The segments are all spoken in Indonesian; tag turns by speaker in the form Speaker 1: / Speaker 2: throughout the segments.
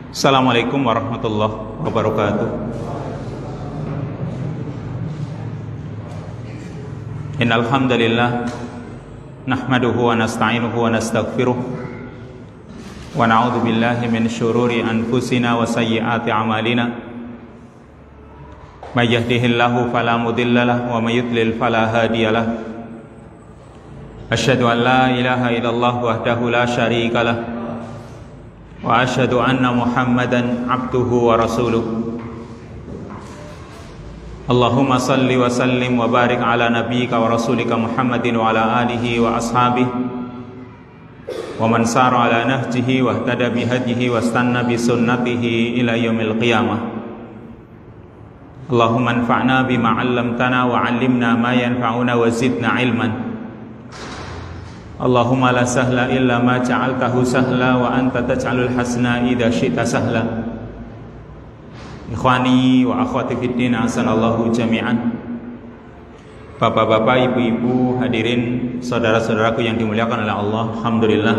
Speaker 1: Assalamualaikum warahmatullahi wabarakatuh. Innal hamdalillah nahmaduhu wa nasta'inuhu wa nastaghfiruh wa na'udzu billahi min syururi anfusina wa sayyiati a'malina. May yahdihillahu fala mudhillalah wa may yudlil fala hadiyalah. Asyhadu an la ilaha illallah wahdahu la syarikalah wa asyhadu anna Muhammadan abduhu wa rasuluh. Allahumma salli wa sallim wa barik ala nabiyyika wa rasulika Muhammadin wa ala alihi wa ashabihi wa man sara ala nahjihi wa ihtada bi hadihi wa istanna bi sunnatihi ila yaumil qiyamah. Allahumma anfa'na bima 'allamtana wa 'allimna ma yanfa'una wa zidna ilman. Allahumma la sahla illa ma ja'altahu sahla wa anta taj'alul hasna idza syi'ta sahla. Ikhwani wa akhwati fid din, assalamualaikum jami'an. Bapak-bapak, ibu-ibu, hadirin, saudara-saudaraku yang dimuliakan oleh Allah, alhamdulillah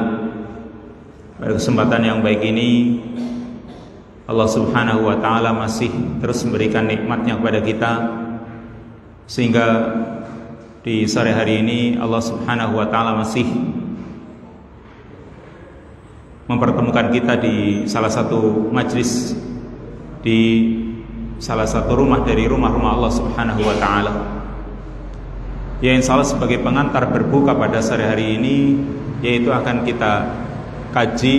Speaker 1: pada kesempatan yang baik ini Allah Subhanahu wa taala masih terus memberikan nikmat-Nya kepada kita, sehingga di sore hari ini Allah Subhanahu wa taala masih mempertemukan kita di salah satu majlis, di salah satu rumah dari rumah-rumah Allah Subhanahu wa taala, yang insya Allah sebagai pengantar berbuka pada sore hari ini, yaitu akan kita kaji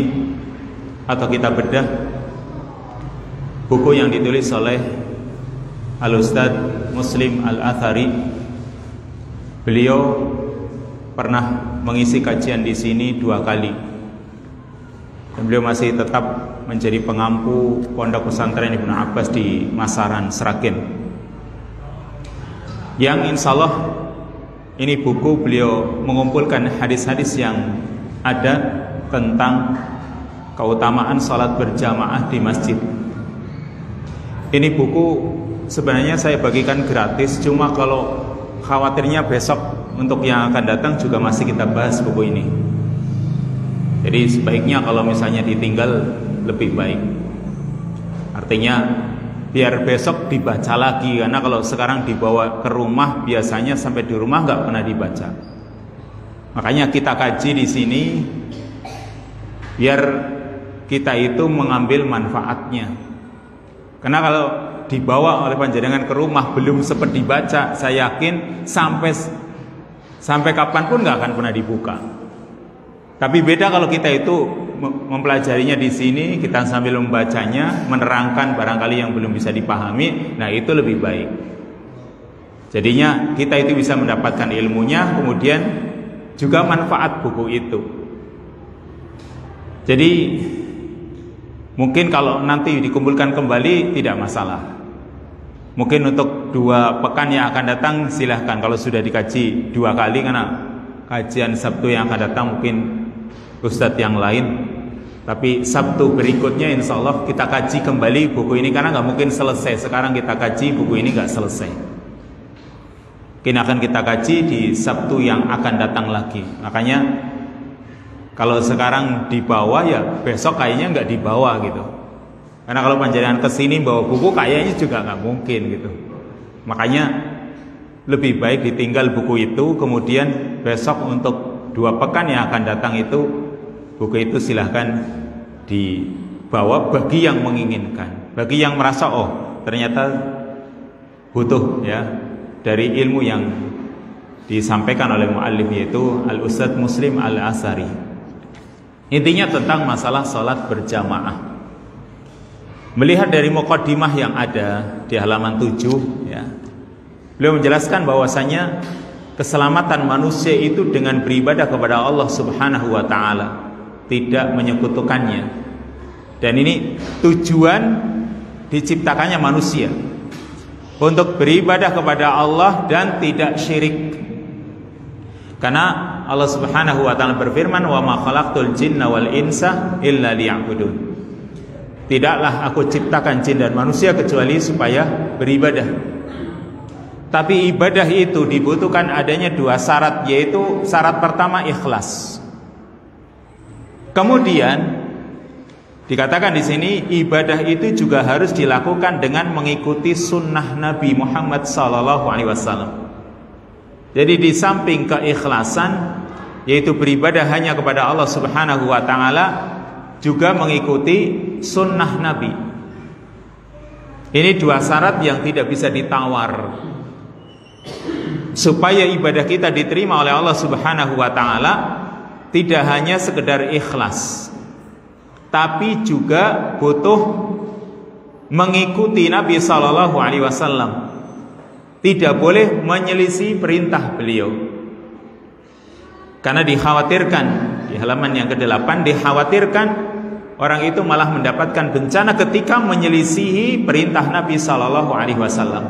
Speaker 1: atau kita bedah buku yang ditulis oleh Al-Ustadz Muslim Al-Athari. Beliau pernah mengisi kajian di sini 2 kali, dan beliau masih tetap menjadi pengampu Pondok Pesantren Ibnu Abbas di Masaran, Sragen, yang insya Allah ini buku beliau mengumpulkan hadis-hadis yang ada tentang keutamaan sholat berjamaah di masjid. Ini buku sebenarnya saya bagikan gratis, cuma kalau khawatirnya besok untuk yang akan datang juga masih kita bahas buku ini. Jadi sebaiknya kalau misalnya ditinggal lebih baik. Artinya biar besok dibaca lagi, karena kalau sekarang dibawa ke rumah biasanya sampai di rumah nggak pernah dibaca. Makanya kita kaji di sini biar kita itu mengambil manfaatnya. Karena kalau dibawa oleh panjenengan ke rumah belum sempat dibaca, saya yakin sampai kapanpun nggak akan pernah dibuka. Tapi beda kalau kita itu mempelajarinya di sini, kita sambil membacanya, menerangkan barangkali yang belum bisa dipahami, nah itu lebih baik. Jadinya kita itu bisa mendapatkan ilmunya, kemudian juga manfaat buku itu. Jadi mungkin kalau nanti dikumpulkan kembali tidak masalah. Mungkin untuk 2 pekan yang akan datang silahkan, kalau sudah dikaji 2 kali, karena kajian Sabtu yang akan datang mungkin ustadz yang lain. Tapi Sabtu berikutnya insya Allah kita kaji kembali buku ini, karena nggak mungkin selesai. Sekarang kita kaji buku ini nggak selesai. Mungkin akan kita kaji di Sabtu yang akan datang lagi. Makanya kalau sekarang dibawa ya besok kayaknya nggak dibawa gitu. Karena kalau panjenengan kesini bawa buku kayaknya juga nggak mungkin gitu. Makanya lebih baik ditinggal buku itu, kemudian besok untuk 2 pekan yang akan datang itu buku itu silahkan dibawa bagi yang menginginkan, bagi yang merasa oh ternyata butuh ya dari ilmu yang disampaikan oleh muallif, yaitu Al-Ustadz Muslim Al-Athari. Intinya tentang masalah sholat berjamaah. Melihat dari muqaddimah yang ada di halaman 7 ya, beliau menjelaskan bahwasanya keselamatan manusia itu dengan beribadah kepada Allah Subhanahu wa taala, tidak menyekutukannya. Dan ini tujuan diciptakannya manusia, untuk beribadah kepada Allah dan tidak syirik. Karena Allah Subhanahu wa taala berfirman, "Wa ma khalaqtul jinna wal insa illa liya'budun." Tidaklah aku ciptakan jin dan manusia kecuali supaya beribadah. Tapi ibadah itu dibutuhkan adanya 2 syarat, yaitu syarat pertama ikhlas. Kemudian Dikatakan di sini ibadah itu juga harus dilakukan dengan mengikuti sunnah Nabi Muhammad SAW. Jadi di samping keikhlasan, yaitu beribadah hanya kepada Allah Subhanahu wa Ta'ala, juga mengikuti sunnah Nabi. Ini dua syarat yang tidak bisa ditawar. Supaya ibadah kita diterima oleh Allah Subhanahu wa Ta'ala, tidak hanya sekedar ikhlas, tapi juga butuh mengikuti Nabi SAW. Tidak boleh menyelisih perintah beliau. Karena dikhawatirkan, di halaman yang ke-8, dikhawatirkan orang itu malah mendapatkan bencana ketika menyelisihi perintah Nabi SAW.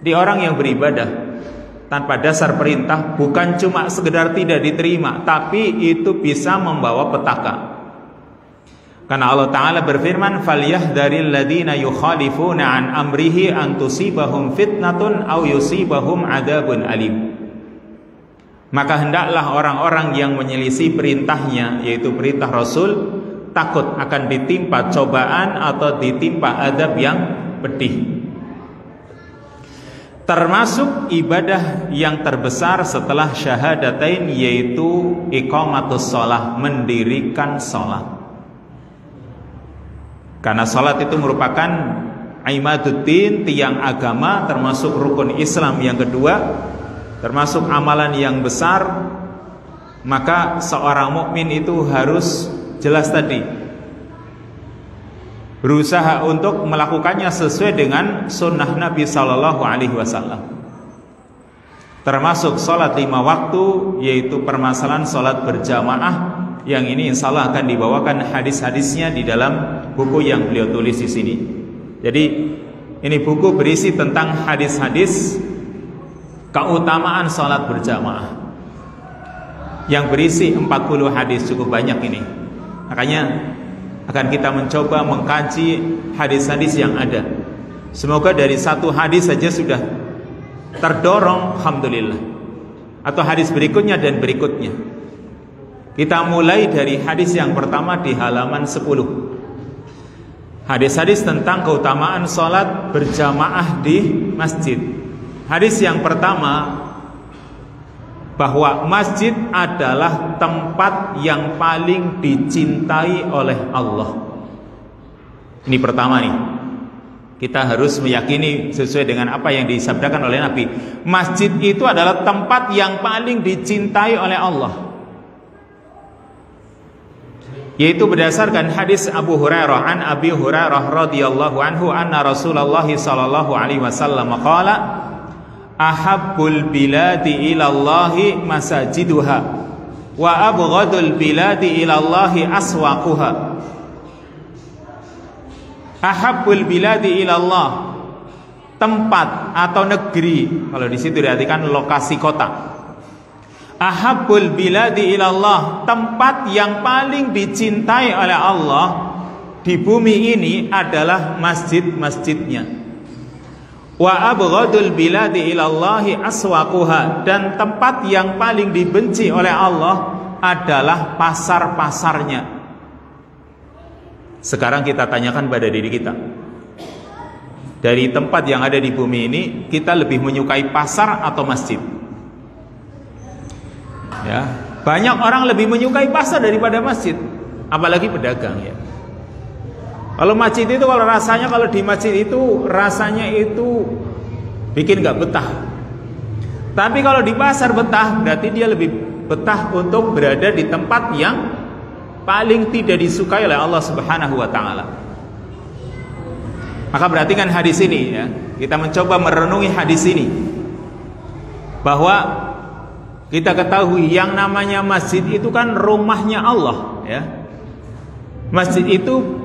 Speaker 1: Di orang yang beribadah tanpa dasar perintah bukan cuma sekedar tidak diterima, tapi itu bisa membawa petaka. Karena Allah Ta'ala berfirman, "Falyahdharil ladzina yukhalifuna an amrihi an tusibahum fitnatun aw yusibahum adzabun alim." Maka hendaklah orang-orang yang menyelisih perintahnya, yaitu perintah Rasul, takut akan ditimpa cobaan atau ditimpa azab yang pedih. Termasuk ibadah yang terbesar setelah syahadatain, yaitu iqamatus shalah, mendirikan salat. Karena salat itu merupakan imaduddin, tiang agama, termasuk rukun Islam yang kedua, termasuk amalan yang besar. Maka seorang mukmin itu harus jelas tadi berusaha untuk melakukannya sesuai dengan sunnah Nabi SAW. Termasuk salat 5 waktu, yaitu permasalahan salat berjamaah, yang ini insya Allah akan dibawakan hadis-hadisnya di dalam buku yang beliau tulis di sini. Jadi ini buku berisi tentang hadis-hadis keutamaan salat berjamaah, yang berisi 40 hadis, cukup banyak ini. Makanya akan kita mencoba mengkaji hadis-hadis yang ada. Semoga dari satu hadis saja sudah terdorong, alhamdulillah, atau hadis berikutnya dan berikutnya. Kita mulai dari hadis yang pertama di halaman 10. Hadis-hadis tentang keutamaan salat berjamaah di masjid. Hadis yang pertama, bahwa masjid adalah tempat yang paling dicintai oleh Allah. Ini pertama nih. Kita harus meyakini sesuai dengan apa yang disabdakan oleh Nabi. Masjid itu adalah tempat yang paling dicintai oleh Allah. Yaitu berdasarkan hadis Abu Hurairah, an Abi Hurairah radhiyallahu anhu, anna Rasulullah sallallahu alaihi wasallam qala, ahabbul biladi ilallahi masajiduha wa abghadul biladi ilallahi aswaquha. Ahabbul biladi ilallah, tempat atau negeri, kalau di situ diartikan lokasi kota. Ahabbul biladi ilallah, tempat yang paling dicintai oleh Allah di bumi ini adalah masjid-masjidnya. Wa abghadul biladi ilallahi aswaquha, dan tempat yang paling dibenci oleh Allah adalah pasar-pasarnya. Sekarang kita tanyakan pada diri kita, dari tempat yang ada di bumi ini, kita lebih menyukai pasar atau masjid? Ya, banyak orang lebih menyukai pasar daripada masjid, apalagi pedagang ya. Kalau masjid itu, kalau rasanya, kalau di masjid itu rasanya itu bikin nggak betah. Tapi kalau di pasar betah, berarti dia lebih betah untuk berada di tempat yang paling tidak disukai oleh Allah Subhanahu wa Ta'ala. Maka perhatikan hadis ini ya. Kita mencoba merenungi hadis ini, bahwa kita ketahui yang namanya masjid itu kan rumahnya Allah ya. Masjid itu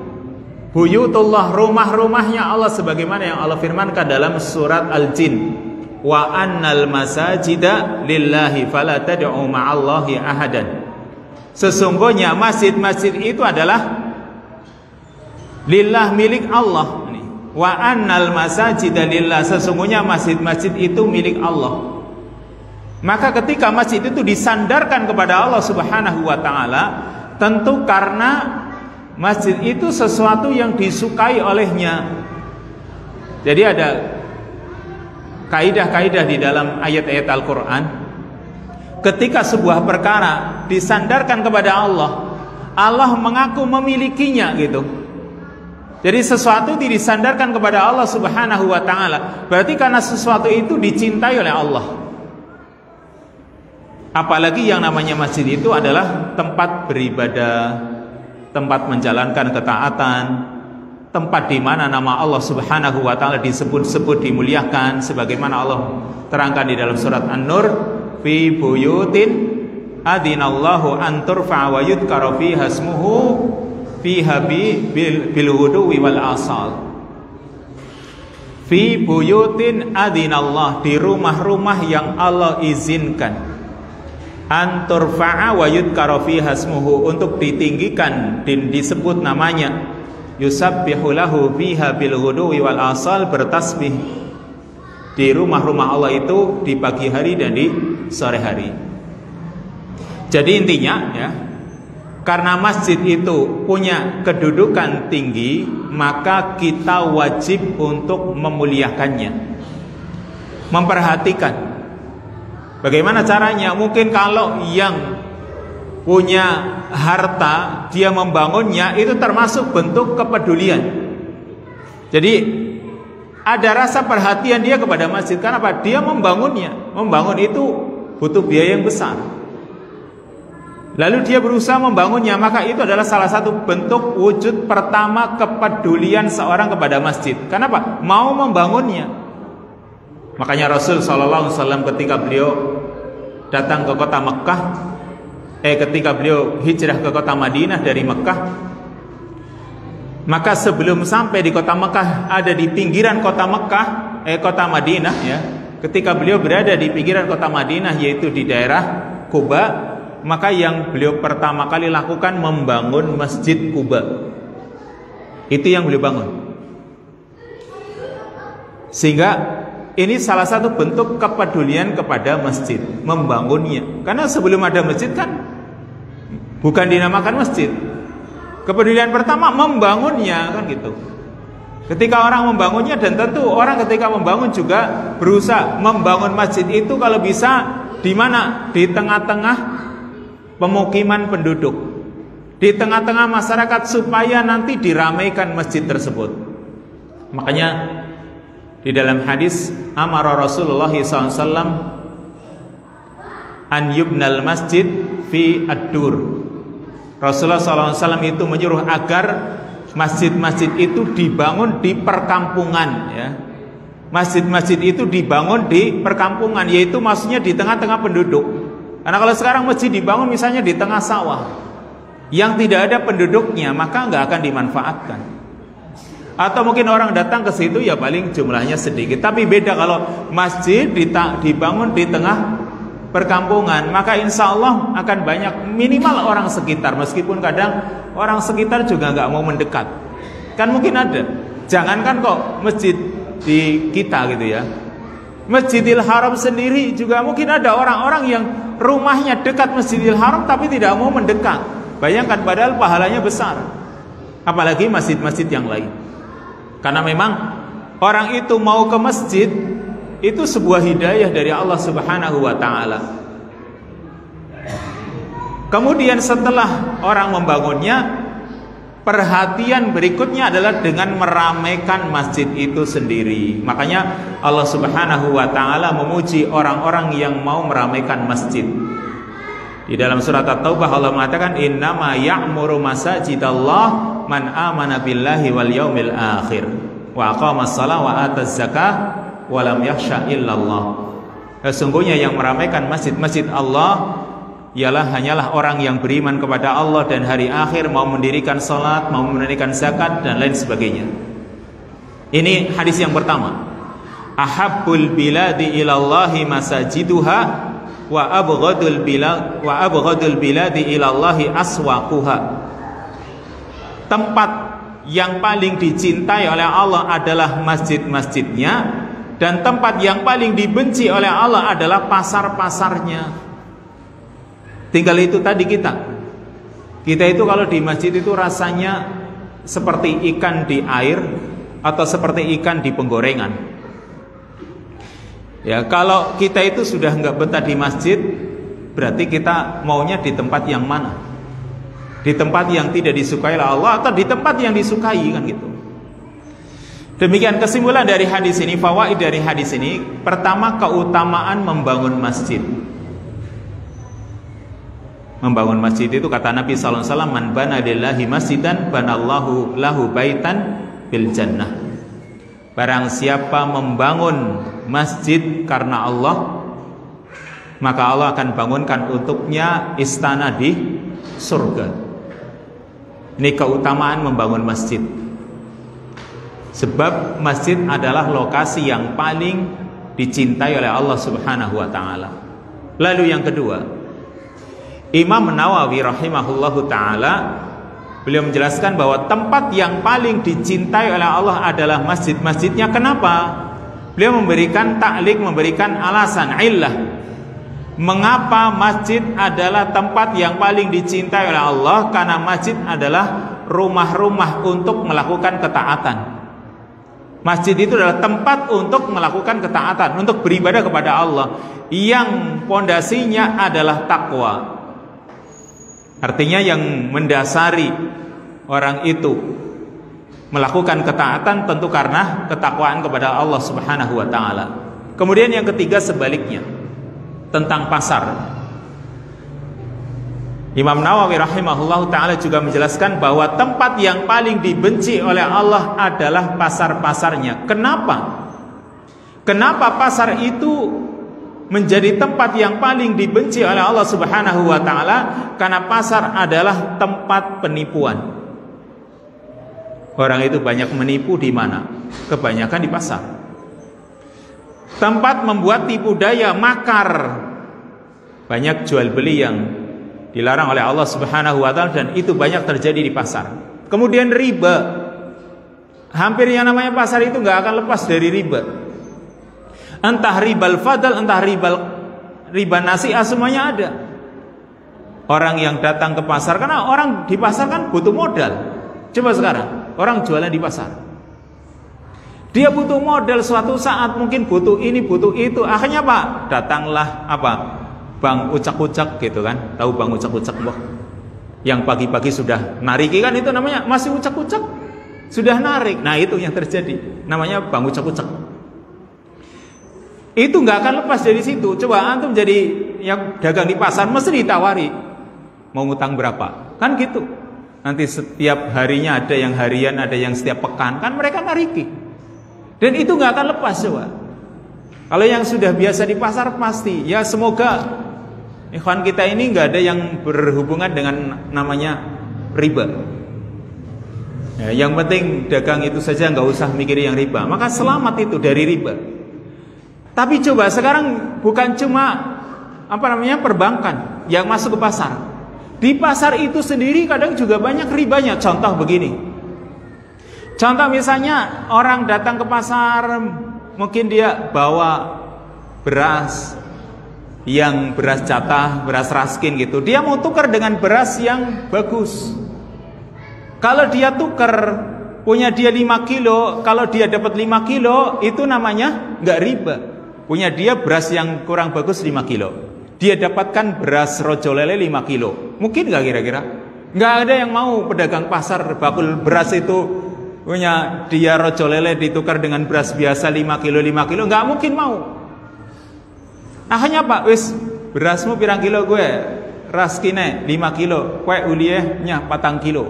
Speaker 1: buyutullah, rumah-rumahnya Allah, sebagaimana yang Allah firmankan dalam surat Al-Jin, wa annal masajida lillahi fala tad'u ma'allahi ahadan. Sesungguhnya masjid-masjid itu adalah lillah, milik Allah. Wa annal masajida lillah, sesungguhnya masjid-masjid itu milik Allah. Maka ketika masjid itu disandarkan kepada Allah Subhanahu wa Ta'ala, tentu karena masjid itu sesuatu yang disukai olehnya. Jadi ada kaidah-kaidah di dalam ayat-ayat Al-Quran. Ketika sebuah perkara disandarkan kepada Allah, Allah mengaku memilikinya gitu. Jadi sesuatu disandarkan kepada Allah Subhanahu wa ta'ala, berarti karena sesuatu itu dicintai oleh Allah. Apalagi yang namanya masjid itu adalah tempat beribadah, tempat menjalankan ketaatan, tempat di mana nama Allah Subhanahu wa ta'ala disebut-sebut, dimuliakan, sebagaimana Allah terangkan di dalam surat An-Nur, fi buyutin adinallahu an turfa wa yudhkara fiha ismuhu fiha bil huduwi wal asal. Fi buyutin adinallah, di rumah-rumah yang Allah izinkan, an turfa'a wa yudhkara fiha ismuhu, untuk ditinggikan dan disebut namanya, yusabbihu lahu fiha bil huduwi wal asal, bertasbih di rumah-rumah Allah itu di pagi hari dan di sore hari. Jadi intinya ya, karena masjid itu punya kedudukan tinggi, maka kita wajib untuk memuliakannya, memperhatikan. Bagaimana caranya? Mungkin kalau yang punya harta dia membangunnya, itu termasuk bentuk kepedulian. Jadi ada rasa perhatian dia kepada masjid. Karena apa? Dia membangunnya. Membangun itu butuh biaya yang besar. Lalu dia berusaha membangunnya, maka itu adalah salah satu bentuk wujud pertama kepedulian seorang kepada masjid. Kenapa? Mau membangunnya. Makanya Rasul SAW ketika beliau datang ke kota Mekah, ketika beliau hijrah ke kota Madinah dari Mekah, maka sebelum sampai di kota Mekah, ada di pinggiran kota Mekah, kota Madinah ya. Ketika beliau berada di pinggiran kota Madinah, yaitu di daerah Quba, maka yang beliau pertama kali lakukan membangun Masjid Quba. Itu yang beliau bangun. Sehingga ini salah satu bentuk kepedulian kepada masjid, membangunnya. Karena sebelum ada masjid kan bukan dinamakan masjid. Kepedulian pertama membangunnya, kan gitu. Ketika orang membangunnya, dan tentu orang ketika membangun juga berusaha membangun masjid itu kalau bisa di mana? Di tengah-tengah pemukiman penduduk, di tengah-tengah masyarakat, supaya nanti diramaikan masjid tersebut. Makanya di dalam hadis amara Rasulullah SAW an yubnal masjid fi ad-dur. Rasulullah SAW itu menyuruh agar masjid-masjid itu dibangun di perkampungan ya. Masjid-masjid itu dibangun di perkampungan, yaitu maksudnya di tengah-tengah penduduk. Karena kalau sekarang masjid dibangun misalnya di tengah sawah yang tidak ada penduduknya, maka nggak akan dimanfaatkan. Atau mungkin orang datang ke situ ya paling jumlahnya sedikit. Tapi beda kalau masjid dibangun di tengah perkampungan, maka insya Allah akan banyak, minimal orang sekitar. Meskipun kadang orang sekitar juga nggak mau mendekat. Kan mungkin ada. Jangankan kok masjid di kita gitu ya, Masjidil Haram sendiri juga mungkin ada orang-orang yang rumahnya dekat Masjidil Haram tapi tidak mau mendekat. Bayangkan, padahal pahalanya besar. Apalagi masjid-masjid yang lain. Karena memang orang itu mau ke masjid itu sebuah hidayah dari Allah Subhanahu wa ta'ala. Kemudian setelah orang membangunnya, perhatian berikutnya adalah dengan meramaikan masjid itu sendiri. Makanya Allah Subhanahu wa ta'ala memuji orang-orang yang mau meramaikan masjid. Di dalam surat At-Taubah Allah mengatakan, innama ya'muru masajidallah man amana billahi wal yaumil akhir wa aqamas shalah wa ataz zakah wa lam yakhsha illallah. Sesungguhnya yang meramaikan masjid-masjid Allah ialah hanyalah orang yang beriman kepada Allah dan hari akhir, mau mendirikan salat, mau menunaikan zakat dan lain sebagainya. Ini hadis yang pertama. Ahabbul biladi ilallahi masajiduha wa abghadul biladi ilallahi aswaquha. Tempat yang paling dicintai oleh Allah adalah masjid-masjidnya, dan tempat yang paling dibenci oleh Allah adalah pasar-pasarnya. Tinggal itu tadi, kita Kita itu kalau di masjid itu rasanya seperti ikan di air atau seperti ikan di penggorengan. Ya, kalau kita itu sudah nggak betah di masjid, berarti kita maunya di tempat yang mana? Di tempat yang tidak disukai oleh Allah atau di tempat yang disukai, kan gitu. Demikian kesimpulan dari hadis ini, fawaid dari hadis ini. Pertama, keutamaan membangun masjid. Membangun masjid itu kata Nabi sallallahu alaihi wasallam, man bana lillahi masjidan banallahu lahu baitan bil jannah. Barang siapa membangun masjid karena Allah, maka Allah akan bangunkan untuknya istana di surga. Ini keutamaan membangun masjid. Sebab masjid adalah lokasi yang paling dicintai oleh Allah Subhanahu wa taala. Lalu yang kedua, Imam Nawawi rahimahullahu taala beliau menjelaskan bahwa tempat yang paling dicintai oleh Allah adalah masjid-masjidnya. Kenapa? Beliau memberikan ta'liq, memberikan alasan, illah. Mengapa masjid adalah tempat yang paling dicintai oleh Allah? Karena masjid adalah rumah-rumah untuk melakukan ketaatan. Masjid itu adalah tempat untuk melakukan ketaatan, untuk beribadah kepada Allah, yang pondasinya adalah takwa. Artinya yang mendasari orang itu melakukan ketaatan tentu karena ketakwaan kepada Allah Subhanahu wa taala. Kemudian yang ketiga sebaliknya, tentang pasar. Imam Nawawi rahimahullah taala juga menjelaskan bahwa tempat yang paling dibenci oleh Allah adalah pasar-pasarnya. Kenapa? Kenapa pasar itu menjadi tempat yang paling dibenci oleh Allah Subhanahu wa taala? Karena pasar adalah tempat penipuan. Orang itu banyak menipu di mana? Kebanyakan di pasar. Tempat membuat tipu daya, makar. Banyak jual beli yang dilarang oleh Allah Subhanahu wa taala, dan itu banyak terjadi di pasar. Kemudian riba. Hampir yang namanya pasar itu nggak akan lepas dari riba. Entah ribal fadl, entah riba nasi'ah, semuanya ada. Orang yang datang ke pasar, karena orang di pasar kan butuh modal. Coba sekarang orang jualan di pasar, dia butuh modal suatu saat, mungkin butuh ini, butuh itu. Akhirnya apa? Datanglah apa? Bang ucak-ucak gitu kan. Tahu bang ucak-ucak, boh? Yang pagi-pagi sudah nariki kan, itu namanya masih ucak-ucak, sudah narik. Nah, itu yang terjadi, namanya bang ucak-ucak. Itu nggak akan lepas dari situ. Coba antum jadi yang dagang di pasar, mesti ditawari mau ngutang berapa, kan gitu. Nanti setiap harinya ada yang harian, ada yang setiap pekan, kan mereka nariki. Dan itu nggak akan lepas. Coba kalau yang sudah biasa di pasar pasti. Ya semoga ikhwan kita ini nggak ada yang berhubungan dengan namanya riba. Ya, yang penting dagang itu saja, nggak usah mikir yang riba, maka selamat itu dari riba. Tapi coba sekarang bukan cuma perbankan yang masuk ke pasar. Di pasar itu sendiri kadang juga banyak ribanya. Contoh begini. Contoh misalnya orang datang ke pasar, mungkin dia bawa beras yang beras jatah, beras raskin gitu. Dia mau tukar dengan beras yang bagus. Kalau dia tukar, punya dia 5 kilo, kalau dia dapat 5 kilo, itu namanya nggak riba. Punya dia beras yang kurang bagus 5 kilo, dia dapatkan beras rojo lele 5 kilo. Mungkin gak kira-kira? Gak ada yang mau pedagang pasar bakul beras itu punya dia rojo lele ditukar dengan beras biasa 5 kilo 5 kilo. Gak mungkin mau. Akhirnya Pak, wis berasmu pirang kilo gue? Raskine 5 kilo, kue ulieh nya 4 kilo,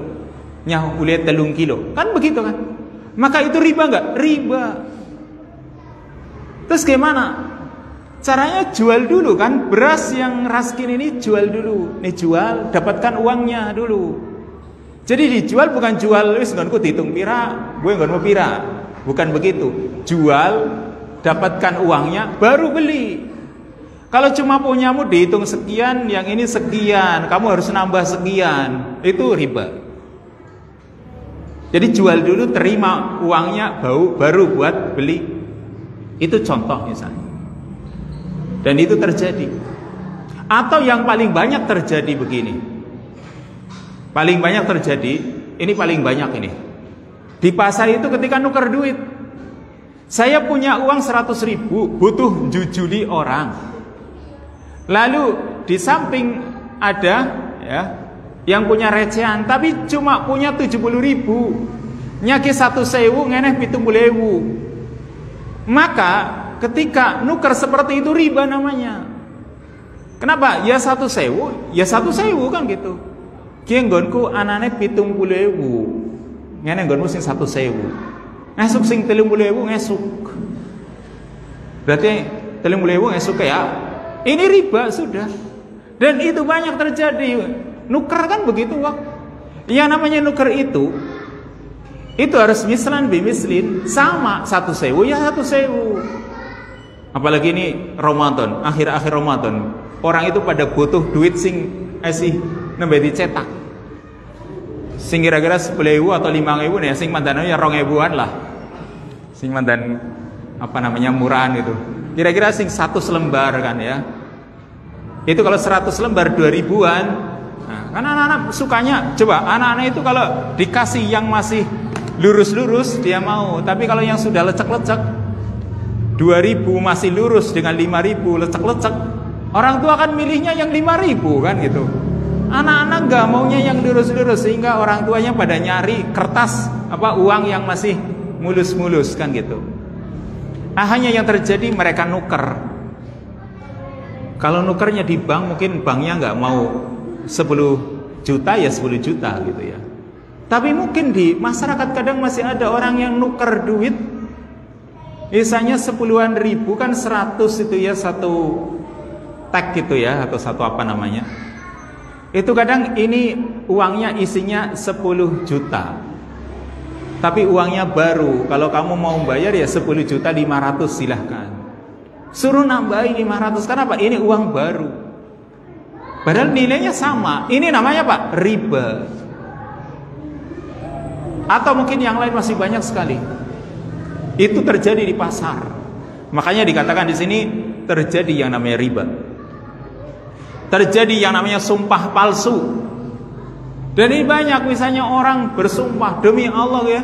Speaker 1: nya ulieh 3 kilo. Kan begitu kan? Maka itu riba gak? Riba. Terus gimana? Caranya jual dulu kan, beras yang raskin ini jual dulu. Nih jual, dapatkan uangnya dulu. Jadi dijual bukan jual wis nggonku dihitung pira, gue nggon mau pira. Bukan begitu. Jual, dapatkan uangnya, baru beli. Kalau cuma punyamu dihitung sekian, yang ini sekian, kamu harus nambah sekian, itu riba. Jadi jual dulu, terima uangnya, baru buat beli. Itu contoh misalnya. Dan itu terjadi. Atau yang paling banyak terjadi begini. paling banyak terjadi, ini paling banyak ini. Di pasar itu ketika nuker duit. Saya punya uang 100.000, butuh jujuli orang. Lalu di samping ada ya yang punya recehan tapi cuma punya 70.000. Nyaki 1.000 ngeneh 70.000. Maka ketika nuker seperti itu riba namanya. Kenapa? Ya 1.000, ya 1.000 kan gitu. Ki nggonku anane 70.000. Ngene nggonmu sing 1.000. Ngesuk sing 30.000 ngesuk. Berarti 30.000 ngesuk ya. Ini riba sudah. Dan itu banyak terjadi. Nuker kan begitu Wak. Yang namanya nuker itu harus mislan bimislin, sama 1.000 ya 1.000. Apalagi ini Ramadan, akhir-akhir Ramadan. Orang itu pada butuh duit sing nembe dicetak. Sing kira-kira 10.000 atau 5.000 nih, sing mandannya ya 2.000-an lah. Sing mandan apa namanya murahan gitu. Kira-kira sing 100 lembar kan ya. Itu kalau 100 lembar 2.000-an. Nah, kan anak-anak sukanya, coba anak-anak itu kalau dikasih yang masih lurus-lurus dia mau, tapi kalau yang sudah lecek-lecek 2.000 masih lurus dengan 5.000 lecek-lecek, orang tua kan milihnya yang 5.000 kan gitu. Anak-anak gak maunya yang lurus-lurus, sehingga orang tuanya pada nyari kertas uang yang masih mulus-mulus kan gitu. Nah, hanya yang terjadi mereka nuker. Kalau nukernya di bank, mungkin banknya gak mau 10 juta ya 10 juta gitu ya. Tapi mungkin di masyarakat kadang masih ada orang yang nuker duit, misalnya 10-an ribu kan 100 itu ya satu tag gitu ya, atau satu apa namanya. Itu kadang ini uangnya isinya 10 juta. Tapi uangnya baru. Kalau kamu mau bayar ya 10.500.000 silahkan. Suruh nambahin 500. Kenapa? Ini uang baru. Padahal nilainya sama. Ini namanya Pak, riba. Atau mungkin yang lain masih banyak sekali. Itu terjadi di pasar. Makanya dikatakan di sini terjadi yang namanya riba. Terjadi yang namanya sumpah palsu. Dan ini banyak, misalnya orang bersumpah demi Allah ya,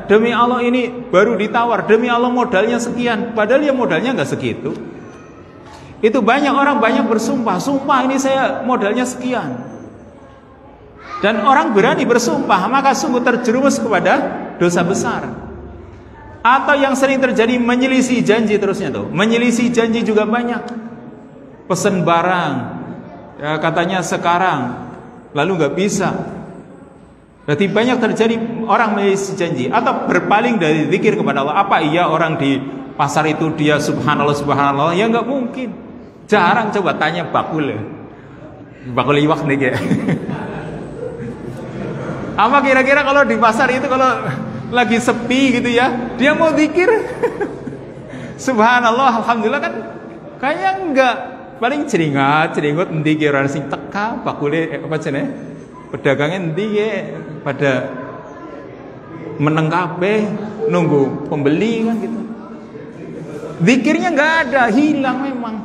Speaker 1: demi Allah ini baru ditawar, demi Allah modalnya sekian, padahal ya modalnya nggak segitu. Itu banyak orang bersumpah, sumpah ini saya modalnya sekian. Dan orang berani bersumpah, maka sungguh terjerumus kepada dosa besar. Atau yang sering terjadi menyelisih janji terusnya tuh. Menyelisih janji juga banyak. Pesen barang, ya katanya sekarang, lalu nggak bisa. Berarti banyak terjadi orang menyelisih janji atau berpaling dari zikir kepada Allah. Apa iya orang di pasar itu dia subhanallah subhanallah? Ya nggak mungkin. Jarang. Coba tanya bakul ya. Bakul iwak nih ya. Apa kira-kira kalau di pasar itu kalau lagi sepi gitu ya, dia mau zikir? Subhanallah, alhamdulillah kan kayaknya enggak. Paling ceringat endi ki ora sing teka bakule apa jenenge? Pedagangnya endi pada meneng kabeh nunggu pembeli kan gitu. Zikirnya enggak ada, hilang memang.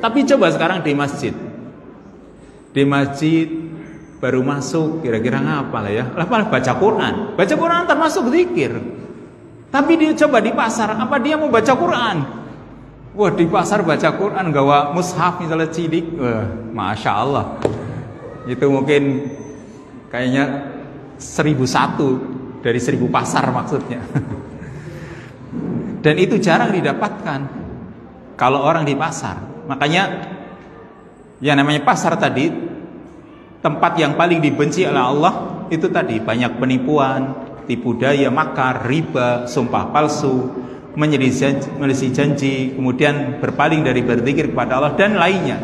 Speaker 1: Tapi coba sekarang di masjid. Di masjid baru masuk, kira-kira ngapa lah ya? Lah baca Quran. Baca Quran termasuk zikir. Tapi dia coba di pasar, apa dia mau baca Quran? Wah, di pasar baca Quran gawa mushaf misalnya cilik. Wah, Masya Allah. Itu mungkin kayaknya 1.001 dari 1.000 pasar maksudnya. Dan itu jarang didapatkan kalau orang di pasar. Makanya yang namanya pasar tadi, tempat yang paling dibenci oleh Allah itu tadi banyak penipuan, tipu daya, makar, riba, sumpah palsu, menyelisih janji, kemudian berpaling dari berzikir kepada Allah dan lainnya.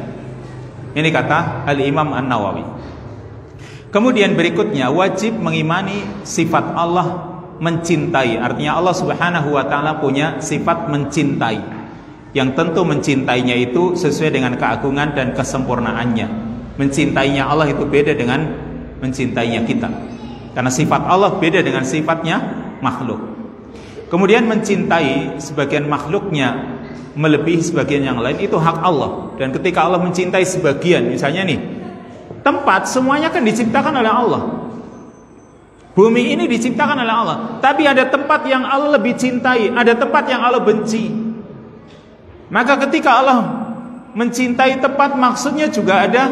Speaker 1: Ini kata Al-Imam An-Nawawi. Kemudian berikutnya wajib mengimani sifat Allah mencintai. Artinya Allah Subhanahu wa taala punya sifat mencintai. Yang tentu mencintainya itu sesuai dengan keagungan dan kesempurnaannya. Mencintainya Allah itu beda dengan mencintainya kita. Karena sifat Allah beda dengan sifatnya makhluk. Kemudian mencintai sebagian makhluknya melebihi sebagian yang lain itu hak Allah. Dan ketika Allah mencintai sebagian, misalnya nih tempat semuanya kan diciptakan oleh Allah. Bumi ini diciptakan oleh Allah. Tapi ada tempat yang Allah lebih cintai, ada tempat yang Allah benci. Maka ketika Allah mencintai tempat, maksudnya juga ada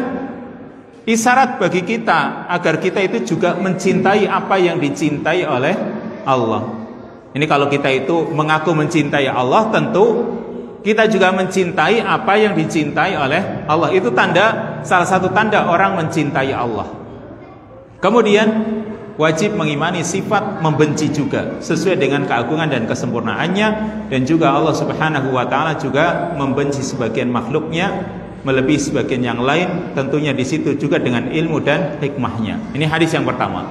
Speaker 1: isyarat bagi kita agar kita itu juga mencintai apa yang dicintai oleh Allah. Ini kalau kita itu mengaku mencintai Allah, tentu kita juga mencintai apa yang dicintai oleh Allah. Itu salah satu tanda orang mencintai Allah. Kemudian wajib mengimani sifat membenci juga sesuai dengan keagungan dan kesempurnaannya, dan juga Allah Subhanahu wa taala juga membenci sebagian makhluknya melebihi sebagian yang lain, tentunya di situ juga dengan ilmu dan hikmahnya. Ini hadis yang pertama.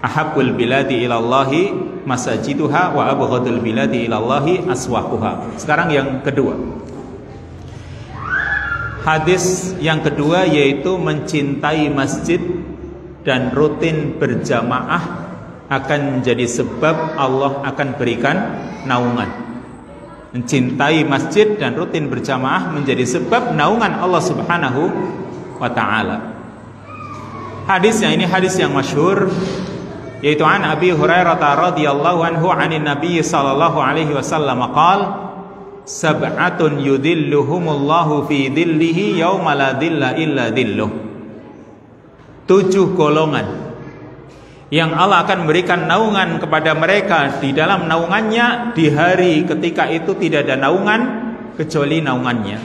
Speaker 1: Ahabbul biladi ilallahi masajiduha wa abghadul biladi ilallahi aswaquha. Sekarang yang kedua. Hadis yang kedua yaitu mencintai masjid dan rutin berjamaah akan menjadi sebab Allah akan berikan naungan. Mencintai masjid dan rutin berjamaah menjadi sebab naungan Allah Subhanahu wa taala. Hadisnya ini hadis yang masyhur, yaitu an Abi Hurairah radhiyallahu anhu anin Nabi sallallahu alaihi wasallam qala sab'atun yudhilluhumullahu fi dhillihi yauma la dhilla illa dhilluh. 7 golongan yang Allah akan memberikan naungan kepada mereka di dalam naungannya di hari ketika itu tidak ada naungan kecuali naungannya.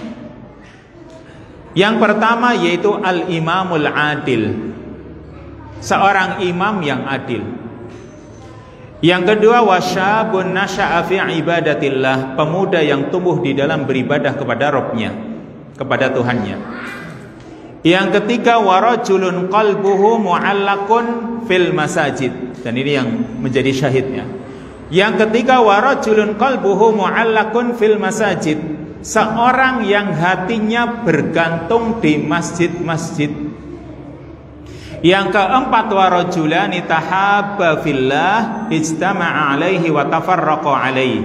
Speaker 1: Yang pertama yaitu al-imamul adil, seorang imam yang adil. Yang kedua wasyabun nasya'a fi ibadatillah, pemuda yang tumbuh di dalam beribadah kepada Rabb-nya, kepada Tuhannya. Yang ketiga warajulun qalbuhu mu'allaqun fil masajid, dan ini yang menjadi syahidnya. Yang ketiga warajulun qalbuhu mu'allaqun fil masajid, seorang yang hatinya bergantung di masjid-masjid. Yang keempat warajulani tahabba fillah ijtama'a alaihi wa tafarraqa alaihi,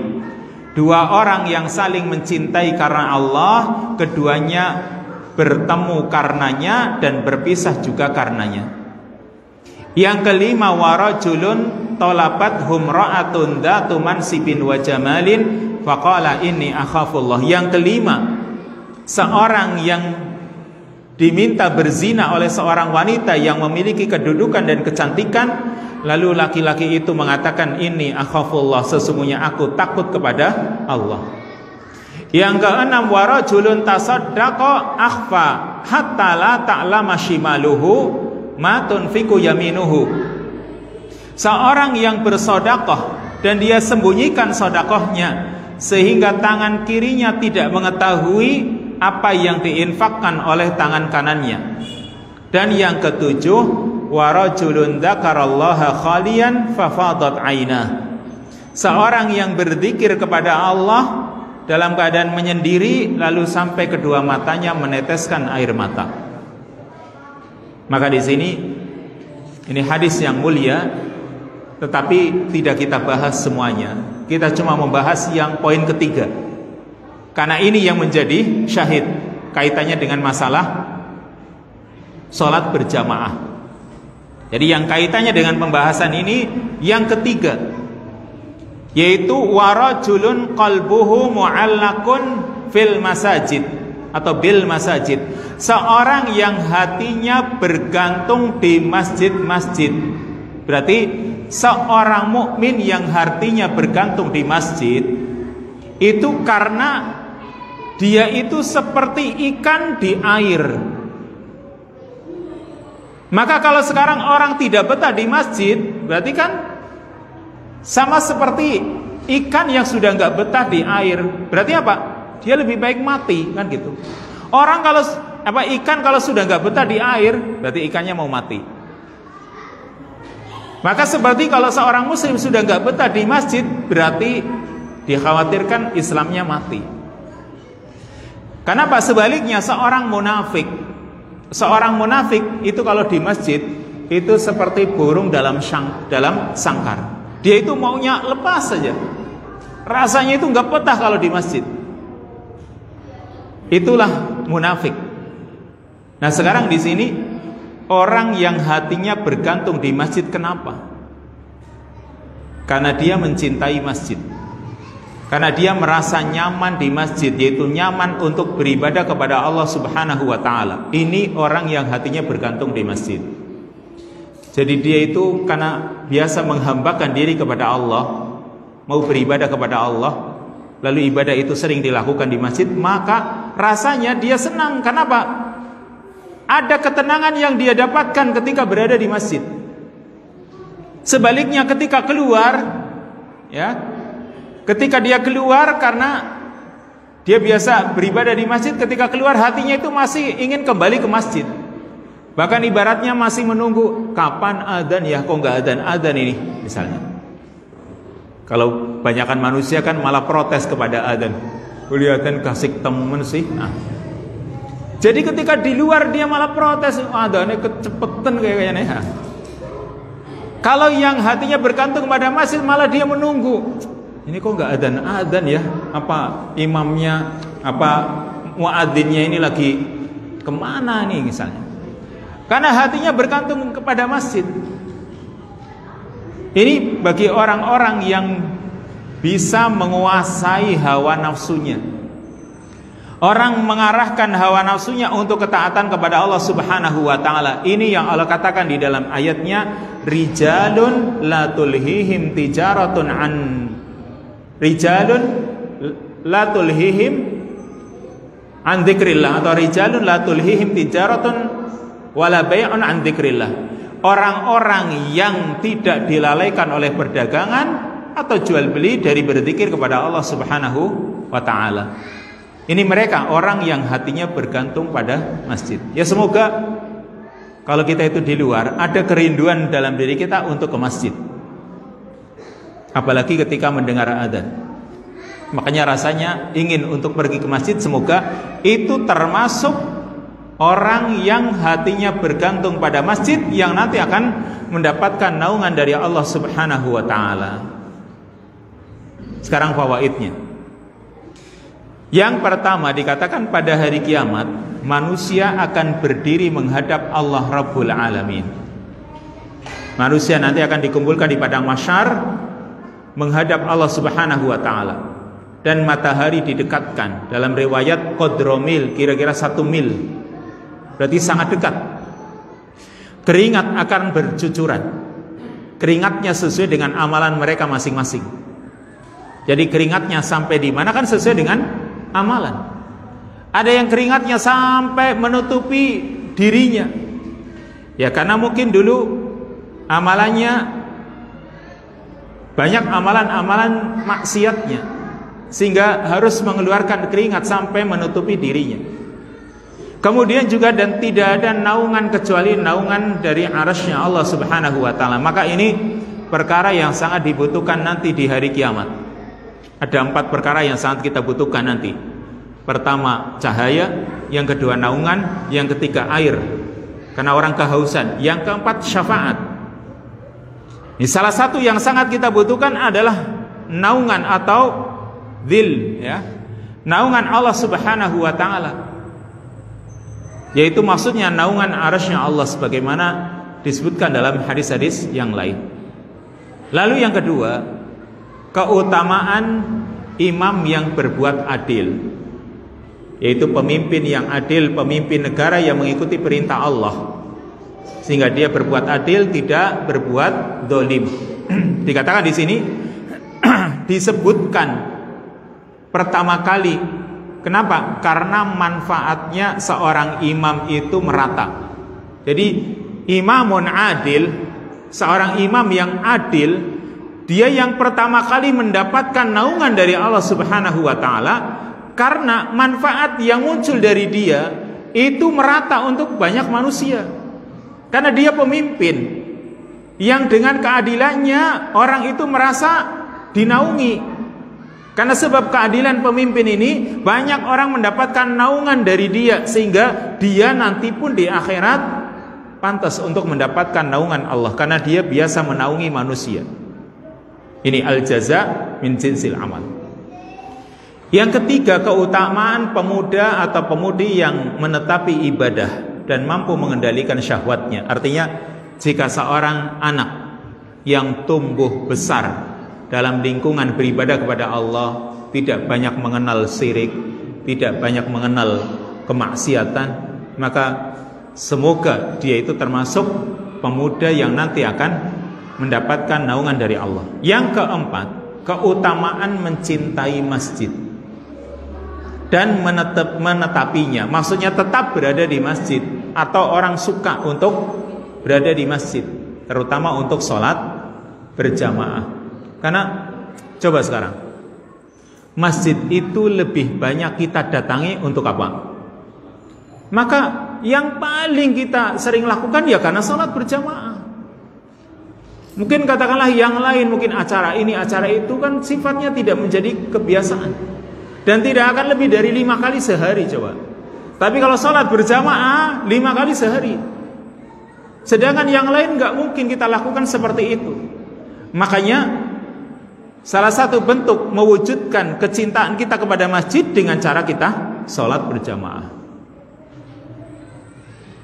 Speaker 1: 2 orang yang saling mencintai karena Allah, keduanya bertemu karenanya dan berpisah juga karenanya. Yang kelima warajulun talabat humra'atun dzatu mansibin wa jamalin faqala inni akhafullah. Yang kelima, seorang yang diminta berzina oleh seorang wanita yang memiliki kedudukan dan kecantikan, lalu laki-laki itu mengatakan inni akhafullah, sesungguhnya aku takut kepada Allah. Yang keenam warajulun tasaddaqa akhfa hatta la ta'lama shimaluhu ma tunfiqu yaminuhu, seorang yang bersedekah dan dia sembunyikan sedekahnya sehingga tangan kirinya tidak mengetahui apa yang diinfakkan oleh tangan kanannya. Dan yang ketujuh warajulun dzakarallaha khalian fafadat ainah, seorang yang berzikir kepada Allah dalam keadaan menyendiri lalu sampai kedua matanya meneteskan air mata. Maka di sini ini hadis yang mulia, tetapi tidak kita bahas semuanya. Kita cuma membahas yang poin ketiga, karena ini yang menjadi syahid kaitannya dengan masalah sholat berjamaah. Jadi yang kaitannya dengan pembahasan ini yang ketiga, yaitu warajulun qalbuhu mu'allaqun fil masajid atau bil masajid, seorang yang hatinya bergantung di masjid-masjid. Berarti seorang mukmin yang hatinya bergantung di masjid itu karena dia itu seperti ikan di air. Maka kalau sekarang orang tidak betah di masjid, berarti kan sama seperti ikan yang sudah nggak betah di air. Berarti apa? Dia lebih baik mati, kan gitu. Orang kalau ikan kalau sudah nggak betah di air, berarti ikannya mau mati. Maka seperti kalau seorang muslim sudah nggak betah di masjid, berarti dikhawatirkan Islamnya mati. Kenapa? Sebaliknya seorang munafik itu kalau di masjid itu seperti burung dalam sangkar. Dia itu maunya lepas saja. Rasanya itu nggak betah kalau di masjid. Itulah munafik. Nah, sekarang di sini orang yang hatinya bergantung di masjid, kenapa? Karena dia mencintai masjid. Karena dia merasa nyaman di masjid, yaitu nyaman untuk beribadah kepada Allah Subhanahu wa taala. Ini orang yang hatinya bergantung di masjid. Jadi dia itu karena biasa menghambakan diri kepada Allah, mau beribadah kepada Allah, lalu ibadah itu sering dilakukan di masjid, maka rasanya dia senang. Kenapa? Ada ketenangan yang dia dapatkan ketika berada di masjid. Sebaliknya ketika keluar, ya, ketika dia keluar karena dia biasa beribadah di masjid, ketika keluar hatinya itu masih ingin kembali ke masjid. Bahkan ibaratnya masih menunggu kapan adzan ya, kok nggak adzan ini misalnya. Kalau banyakkan manusia kan malah protes kepada adzan. Kelihatan kasih temen sih. Nah, jadi ketika di luar dia malah protes, adzannya kecepetan kayaknya. Kalau yang hatinya bergantung pada masjid malah dia menunggu. Ini kok nggak adzan ya? Apa imamnya, apa muadzinnya ini lagi kemana nih misalnya? Karena hatinya bergantung kepada masjid. Ini bagi orang-orang yang bisa menguasai hawa nafsunya. Orang mengarahkan hawa nafsunya untuk ketaatan kepada Allah Subhanahu wa taala. Ini yang Allah katakan di dalam ayatnya, rijalun la tulhihim tijaratun an rijalun la tulhihim an dzikrillah, atau rijalun la tulhihim tijaratun wala bai'un an dzikrillah. Orang-orang yang tidak dilalaikan oleh perdagangan atau jual beli dari berzikir kepada Allah Subhanahu wa taala. Ini mereka orang yang hatinya bergantung pada masjid. Ya, semoga kalau kita itu di luar ada kerinduan dalam diri kita untuk ke masjid. Apalagi ketika mendengar adzan. Makanya rasanya ingin untuk pergi ke masjid. Semoga itu termasuk orang yang hatinya bergantung pada masjid, yang nanti akan mendapatkan naungan dari Allah Subhanahu wa taala. Sekarang fawaidnya. Yang pertama dikatakan pada hari kiamat manusia akan berdiri menghadap Allah Rabbul Alamin. Manusia nanti akan dikumpulkan di padang mahsyar menghadap Allah Subhanahu wa taala. Dan matahari didekatkan. Dalam riwayat qadromil, kira-kira 1 mil. Berarti sangat dekat. Keringat akan bercucuran. Keringatnya sesuai dengan amalan mereka masing-masing. Jadi keringatnya sampai di mana kan sesuai dengan amalan. Ada yang keringatnya sampai menutupi dirinya. Ya, karena mungkin dulu amalannya banyak amalan-amalan maksiatnya, sehingga harus mengeluarkan keringat sampai menutupi dirinya. Kemudian juga dan tidak ada naungan kecuali naungan dari arasy-Nya Allah Subhanahu wa taala. Maka ini perkara yang sangat dibutuhkan nanti di hari kiamat. Ada 4 perkara yang sangat kita butuhkan nanti. Pertama cahaya, yang kedua naungan, yang ketiga air karena orang kehausan, yang keempat syafaat. Ini salah satu yang sangat kita butuhkan adalah naungan atau dzil, ya. Naungan Allah Subhanahu wa taala. Yaitu maksudnya naungan arasy-Nya Allah sebagaimana disebutkan dalam hadis-hadis yang lain. Lalu yang kedua, keutamaan imam yang berbuat adil, yaitu pemimpin yang adil, pemimpin negara yang mengikuti perintah Allah, sehingga dia berbuat adil, tidak berbuat zalim. Dikatakan di sini disebutkan pertama kali. Kenapa? Karena manfaatnya seorang imam itu merata. Jadi imamun adil, seorang imam yang adil, dia yang pertama kali mendapatkan naungan dari Allah Subhanahu wa taala karena manfaat yang muncul dari dia itu merata untuk banyak manusia. Karena dia pemimpin yang dengan keadilannya orang itu merasa dinaungi. Karena sebab keadilan pemimpin ini banyak orang mendapatkan naungan dari dia, sehingga dia nanti pun di akhirat pantas untuk mendapatkan naungan Allah karena dia biasa menaungi manusia. Ini al-jaza min jinsil amal. Yang ketiga, keutamaan pemuda atau pemudi yang menetapi ibadah. dan mampu mengendalikan syahwatnya. Artinya, jika seorang anak yang tumbuh besar dalam lingkungan beribadah kepada Allah, tidak banyak mengenal syirik, tidak banyak mengenal kemaksiatan, maka semoga dia itu termasuk pemuda yang nanti akan mendapatkan naungan dari Allah. Yang keempat, keutamaan mencintai masjid dan menetapinya. Maksudnya tetap berada di masjid, atau orang suka untuk berada di masjid, terutama untuk sholat berjamaah. Karena coba sekarang, masjid itu lebih banyak kita datangi untuk apa? Maka yang paling kita sering lakukan ya karena sholat berjamaah. Mungkin katakanlah yang lain, mungkin acara ini, acara itu kan sifatnya tidak menjadi kebiasaan, dan tidak akan lebih dari 5 kali sehari coba. Tapi kalau sholat berjamaah 5 kali sehari. Sedangkan yang lain nggak mungkin kita lakukan seperti itu. Makanya salah satu bentuk mewujudkan kecintaan kita kepada masjid dengan cara kita sholat berjamaah.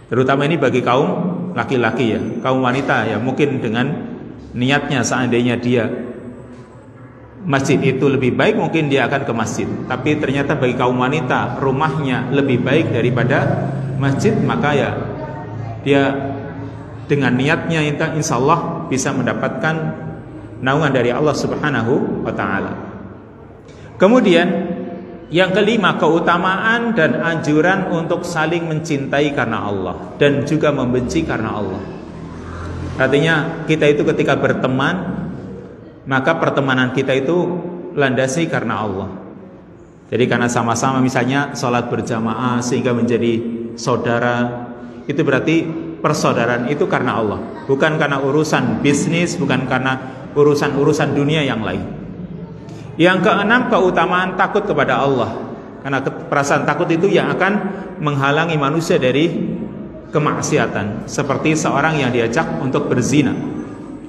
Speaker 1: Terutama ini bagi kaum laki-laki ya, kaum wanita ya, mungkin dengan niatnya seandainya dia masjid itu lebih baik, mungkin dia akan ke masjid. Tapi ternyata bagi kaum wanita rumahnya lebih baik daripada masjid, maka ya dia dengan niatnya insya Allah bisa mendapatkan naungan dari Allah Subhanahu wa ta'ala. Kemudian yang kelima, keutamaan dan anjuran untuk saling mencintai karena Allah dan juga membenci karena Allah. Artinya kita itu ketika berteman, maka pertemanan kita itu landasi karena Allah. Jadi karena sama-sama misalnya sholat berjamaah sehingga menjadi saudara, itu berarti persaudaraan itu karena Allah, bukan karena urusan bisnis, bukan karena urusan-urusan dunia yang lain. Yang keenam, keutamaan takut kepada Allah, karena perasaan takut itu yang akan menghalangi manusia dari kemaksiatan, seperti seorang yang diajak untuk berzina.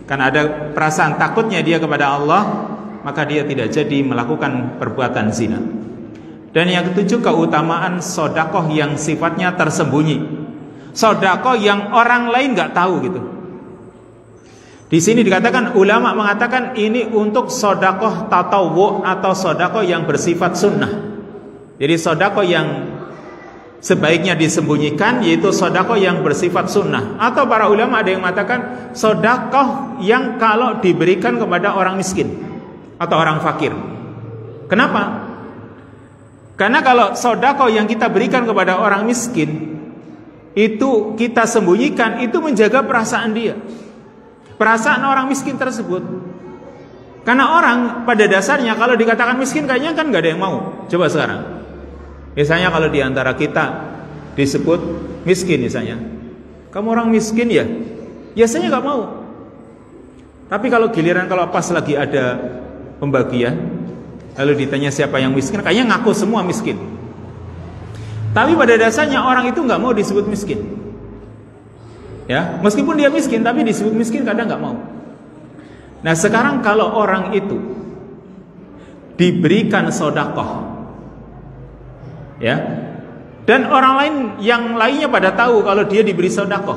Speaker 1: Karena ada perasaan takutnya dia kepada Allah, maka dia tidak jadi melakukan perbuatan zina. Dan yang ketujuh, keutamaan sedekah yang sifatnya tersembunyi, sedekah yang orang lain nggak tahu gitu. Di sini dikatakan, ulama mengatakan ini untuk sedekah tatawwu atau sedekah yang bersifat sunnah. Jadi sedekah yang sebaiknya disembunyikan yaitu sedekah yang bersifat sunnah. Atau para ulama ada yang mengatakan sedekah yang kalau diberikan kepada orang miskin atau orang fakir. Kenapa? Karena kalau sedekah yang kita berikan kepada orang miskin itu kita sembunyikan, itu menjaga perasaan dia, perasaan orang miskin tersebut. Karena orang pada dasarnya kalau dikatakan miskin kayaknya kan gak ada yang mau. Coba sekarang, misalnya kalau diantara kita disebut miskin misalnya, kamu orang miskin ya, biasanya gak mau. Tapi kalau giliran, kalau pas lagi ada pembagian, lalu ditanya siapa yang miskin, kayaknya ngaku semua miskin. Tapi pada dasarnya orang itu gak mau disebut miskin. Ya, meskipun dia miskin, tapi disebut miskin kadang nggak mau. Nah sekarang kalau orang itu diberikan sedekah, ya, dan orang lain yang lainnya pada tahu kalau dia diberi sedekah,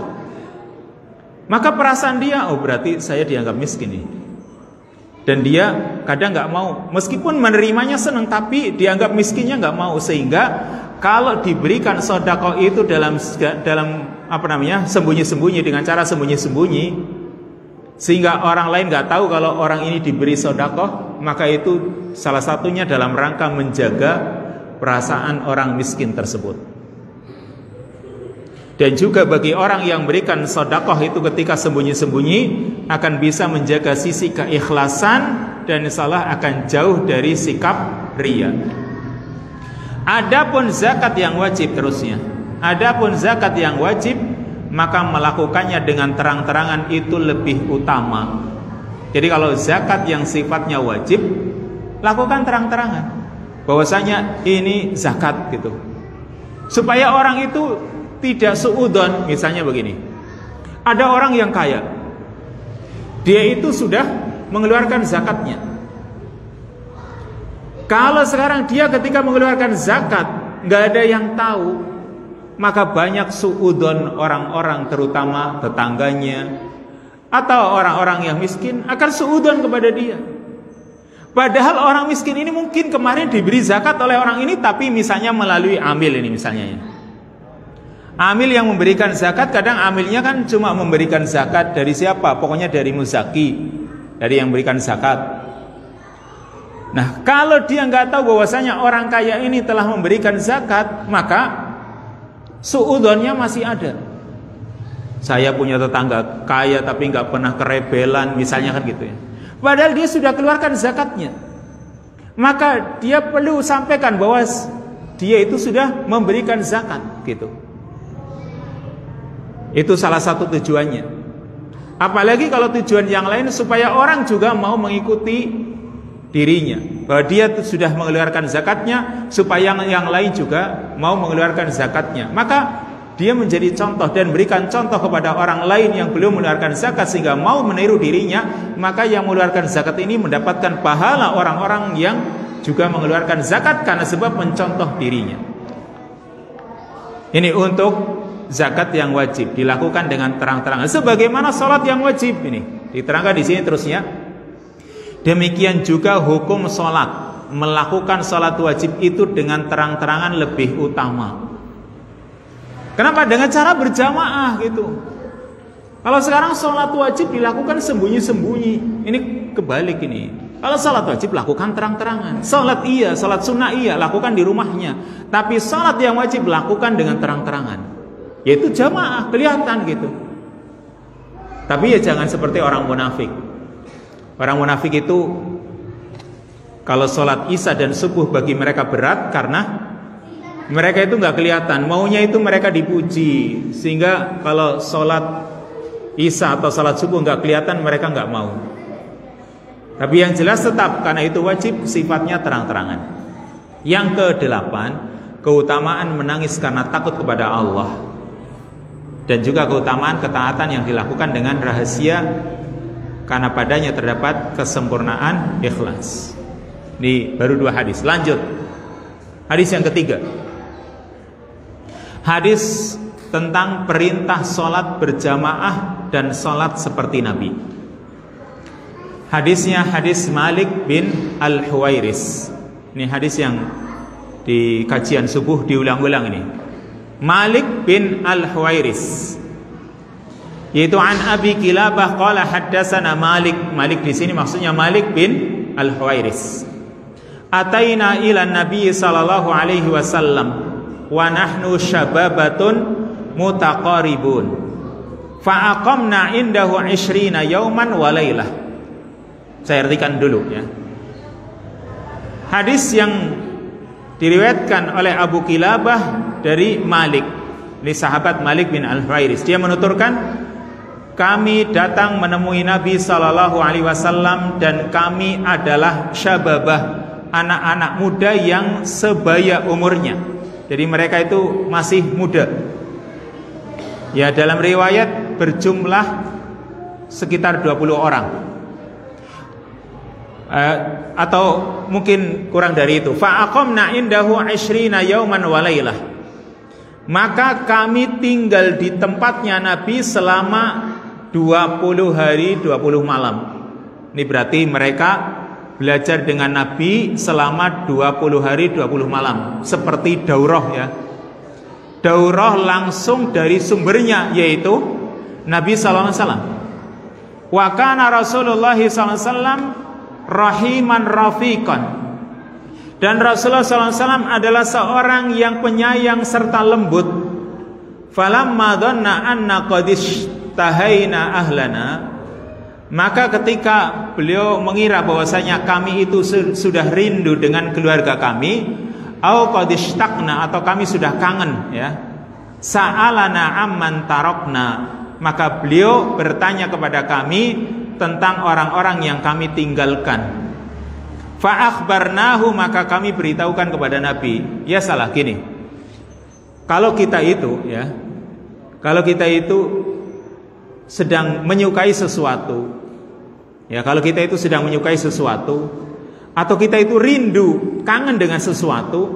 Speaker 1: maka perasaan dia, oh berarti saya dianggap miskin nih. Dan dia kadang nggak mau, meskipun menerimanya senang, tapi dianggap miskinnya nggak mau. Sehingga kalau diberikan sedekah itu dalam apa namanya, sembunyi-sembunyi, dengan cara sembunyi-sembunyi, sehingga orang lain nggak tahu kalau orang ini diberi sedekah, maka itu salah satunya dalam rangka menjaga perasaan orang miskin tersebut. Dan juga bagi orang yang berikan sedekah itu ketika sembunyi-sembunyi akan bisa menjaga sisi keikhlasan dan insyaallah akan jauh dari sikap riya. Adapun zakat yang wajib, terusnya, adapun zakat yang wajib, maka melakukannya dengan terang-terangan itu lebih utama. Jadi kalau zakat yang sifatnya wajib, lakukan terang-terangan bahwasanya ini zakat gitu, supaya orang itu tidak suudzon. Misalnya begini, ada orang yang kaya, dia itu sudah mengeluarkan zakatnya. Kalau sekarang dia ketika mengeluarkan zakat nggak ada yang tahu, maka banyak suudzon orang-orang, terutama tetangganya atau orang-orang yang miskin akan suudzon kepada dia. Padahal orang miskin ini mungkin kemarin diberi zakat oleh orang ini, tapi misalnya melalui amil ini misalnya ya. Amil yang memberikan zakat, kadang amilnya kan cuma memberikan zakat dari siapa? Pokoknya dari muzaki, dari yang memberikan zakat. Nah, kalau dia nggak tahu bahwasanya orang kaya ini telah memberikan zakat, maka suudzonnya masih ada. Saya punya tetangga kaya tapi nggak pernah kerebelan, misalnya kan gitu ya. Padahal dia sudah keluarkan zakatnya. Maka dia perlu sampaikan bahwa dia itu sudah memberikan zakat, gitu. Itu salah satu tujuannya. Apalagi kalau tujuan yang lain supaya orang juga mau mengikuti dirinya, bahwa dia sudah mengeluarkan zakatnya supaya yang lain juga mau mengeluarkan zakatnya. Maka dia menjadi contoh dan berikan contoh kepada orang lain yang belum mengeluarkan zakat sehingga mau meniru dirinya. Maka yang mengeluarkan zakat ini mendapatkan pahala orang-orang yang juga mengeluarkan zakat karena sebab mencontoh dirinya. Ini untuk zakat yang wajib dilakukan dengan terang-terangan. Sebagaimana sholat yang wajib ini diterangkan di sini terusnya. Demikian juga hukum sholat, melakukan sholat wajib itu dengan terang-terangan lebih utama. Kenapa? Dengan cara berjamaah gitu. Kalau sekarang sholat wajib dilakukan sembunyi-sembunyi, ini kebalik ini. Kalau sholat wajib lakukan terang-terangan. Sholat iya, sholat sunnah iya, lakukan di rumahnya. Tapi sholat yang wajib lakukan dengan terang-terangan, yaitu jamaah, kelihatan gitu. Tapi ya jangan seperti orang munafik. Orang munafik itu kalau sholat isya dan subuh bagi mereka berat karena mereka itu nggak kelihatan, maunya itu mereka dipuji, sehingga kalau sholat isya atau sholat subuh nggak kelihatan mereka nggak mau. Tapi yang jelas tetap karena itu wajib sifatnya terang-terangan. Yang ke-8, keutamaan menangis karena takut kepada Allah, dan juga keutamaan ketaatan yang dilakukan dengan rahasia karena padanya terdapat kesempurnaan ikhlas. Ini baru 2 hadis. Lanjut hadis yang ketiga. Hadis tentang perintah sholat berjamaah dan sholat seperti Nabi. Hadisnya hadis Malik bin Al-Huwairis. Ini hadis yang di kajian subuh diulang-ulang ini. Malik bin Al-Huwairis, yaitu an Abi Kilabah qala haddatsana Malik. Malik di sini maksudnya Malik bin Al-Huwairis. Ataina ila Nabi sallallahu alaihi wasallam wa nahnu syababatun mutaqaribun fa aqamna indahu 20 yauman wa lailah. Saya artikan dulu ya. Hadis yang diriwayatkan oleh Abu Kilabah dari Malik, ini sahabat Malik bin Al-Huwairis. Dia menuturkan, kami datang menemui Nabi sallallahu alaihi wasallam dan kami adalah syababah, anak-anak muda yang sebaya umurnya. Jadi mereka itu masih muda. Ya, dalam riwayat berjumlah sekitar 20 orang. Atau mungkin kurang dari itu. Fa aqamna indahu 20 yauman wa lailah. Maka kami tinggal di tempatnya Nabi selama 20 hari 20 malam. Ini berarti mereka belajar dengan Nabi selama 20 hari 20 malam, seperti daurah ya. Daurah langsung dari sumbernya, yaitu Nabi sallallahu alaihi wasallam. Wa kana Rasulullah sallallahu alaihi wasallam rahiman rafiqan. Dan Rasulullah sallallahu alaihi wasallam adalah seorang yang penyayang serta lembut. Falamma dhanna anna qad ishtahaina ahlana, maka ketika beliau mengira bahwasanya kami itu sudah rindu dengan keluarga kami, au qad ishtaqna, atau kami sudah kangen ya, sa'alana amman tarokna, maka beliau bertanya kepada kami tentang orang-orang yang kami tinggalkan. Fa akhbarnahu, maka kami beritahukan kepada Nabi. Ya salah gini, kalau kita itu ya, kalau kita itu sedang menyukai sesuatu, ya, kalau kita itu sedang menyukai sesuatu, atau kita itu rindu, kangen dengan sesuatu,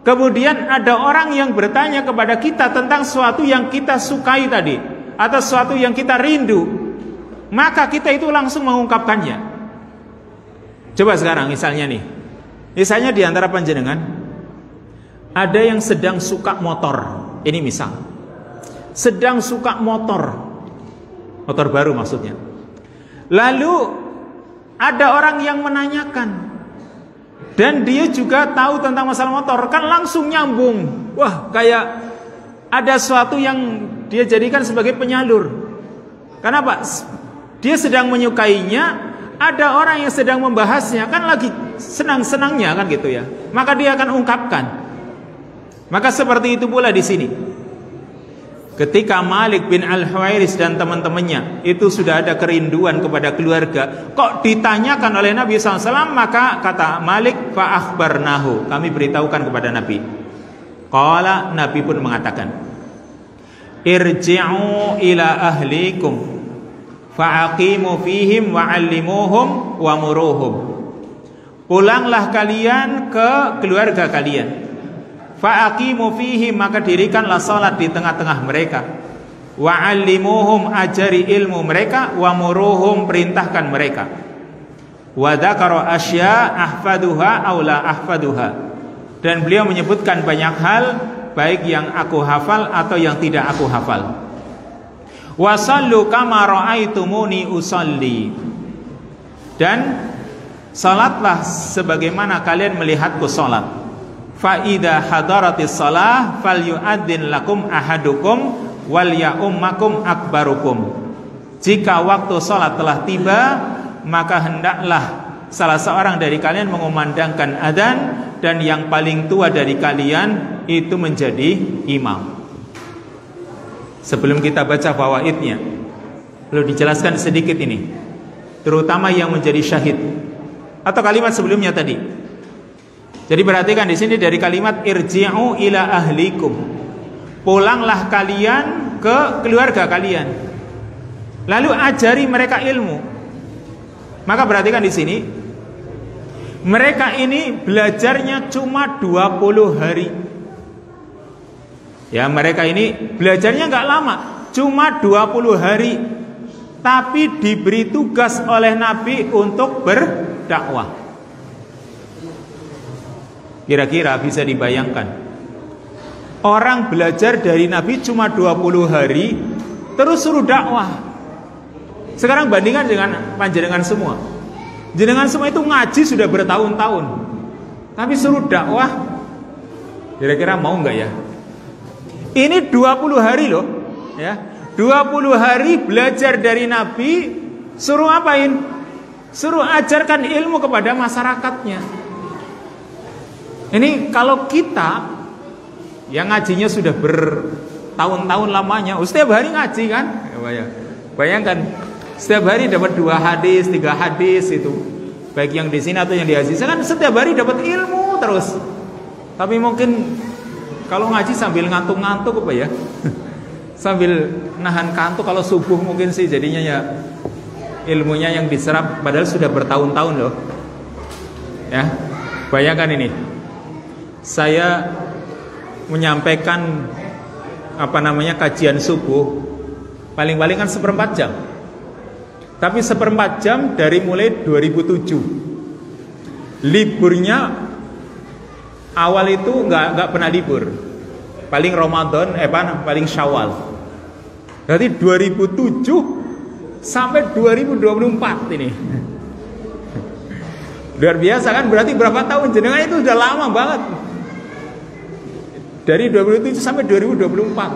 Speaker 1: kemudian ada orang yang bertanya kepada kita tentang sesuatu yang kita sukai tadi, atau sesuatu yang kita rindu, maka kita itu langsung mengungkapkannya. Coba sekarang misalnya nih, misalnya di antara panjenengan ada yang sedang suka motor. Ini misal sedang suka motor baru maksudnya. Lalu ada orang yang menanyakan, dan dia juga tahu tentang masalah motor, kan langsung nyambung. Wah, kayak ada sesuatu yang dia jadikan sebagai penyalur. Kenapa? Dia sedang menyukainya, ada orang yang sedang membahasnya, kan lagi senang-senangnya kan gitu ya. Maka dia akan ungkapkan. Maka seperti itu pula di sini. Ketika Malik bin Al-Huwairis dan teman-temannya itu sudah ada kerinduan kepada keluarga, kok ditanyakan oleh Nabi SAW, maka kata Malik, fa akhbarnahu, kami beritahukan kepada Nabi. Qala, Nabi pun mengatakan, irji'u ila ahlikum fa'aqimu fihim wa'allimuhum wa muruhum. Pulanglah kalian ke keluarga kalian. Fa'aqimu fihim, maka dirikanlah salat di tengah-tengah mereka. Wa'allimuhum, ajari ilmu mereka. Wa muruhum, perintahkan mereka. Wa dzakara asya ahfaduha aw la ahfaduha. Dan beliau menyebutkan banyak hal, baik yang aku hafal atau yang tidak aku hafal. Wa sallu kama ra'aitumuni usalli. Dan salatlah sebagaimana kalian melihatku salat. Fa idza hadaratis shalah falyu'adzin lakum ahadukum wal ya'ummakum akbarukum. Jika waktu salat telah tiba, maka hendaklah salah seorang dari kalian mengumandangkan adzan, dan yang paling tua dari kalian itu menjadi imam. Sebelum kita baca fawaidnya, perlu dijelaskan sedikit ini, terutama yang menjadi syahid atau kalimat sebelumnya tadi. Jadi perhatikan di sini dari kalimat irji'u ila ahlikum. Pulanglah kalian ke keluarga kalian. Lalu ajari mereka ilmu. Maka perhatikan di sini, mereka ini belajarnya cuma 20 hari. Ya, mereka ini belajarnya enggak lama, cuma 20 hari. Tapi diberi tugas oleh Nabi untuk berdakwah. Kira-kira bisa dibayangkan, orang belajar dari Nabi cuma 20 hari, terus suruh dakwah. Sekarang bandingkan dengan panjenengan semua. Jenengan semua itu ngaji sudah bertahun-tahun, tapi suruh dakwah, kira-kira mau nggak ya? Ini 20 hari loh, ya, 20 hari belajar dari Nabi, suruh apain? Suruh ajarkan ilmu kepada masyarakatnya. Ini kalau kita yang ngajinya sudah bertahun-tahun lamanya, setiap hari ngaji kan? Bayangkan setiap hari dapat 2 hadis, 3 hadis itu, baik yang di sini atau yang di Aziz, kan setiap hari dapat ilmu terus. Tapi mungkin kalau ngaji sambil ngantuk-ngantuk apa ya? Sambil nahan kantuk kalau subuh mungkin sih jadinya ya ilmunya yang diserap padahal sudah bertahun-tahun loh. Ya, bayangkan ini. Saya menyampaikan kajian subuh paling-paling kan 1/4 jam. Tapi 1/4 jam dari mulai 2007. Liburnya awal itu nggak pernah libur. Paling Ramadan, paling Syawal. Berarti 2007 sampai 2024 ini. Luar biasa kan, berarti berapa tahun? Jenengan itu sudah lama banget. Dari 2007 sampai 2024.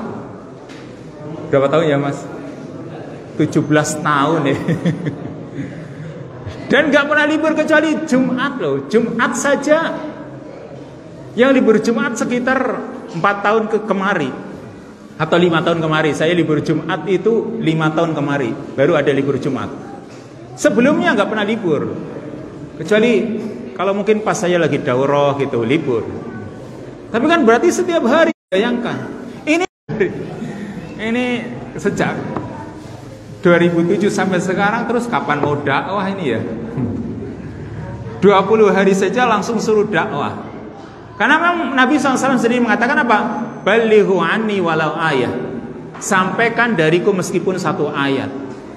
Speaker 1: Berapa tahun ya Mas? 17 tahun ya. Dan gak pernah libur kecuali Jumat loh. Jumat saja. Yang libur Jumat sekitar 4 tahun kemari. Atau 5 tahun kemari. Saya libur Jumat itu 5 tahun kemari. Baru ada libur Jumat. Sebelumnya gak pernah libur. Kecuali kalau mungkin pas saya lagi daurah gitu, libur. Tapi kan berarti setiap hari, bayangkan. Ini sejak 2007 sampai sekarang, terus kapan mau dakwah ini ya? 20 hari saja langsung suruh dakwah. Karena memang Nabi SAW sendiri mengatakan apa? Balighu anni walau ayat. Sampaikan dariku meskipun satu ayat.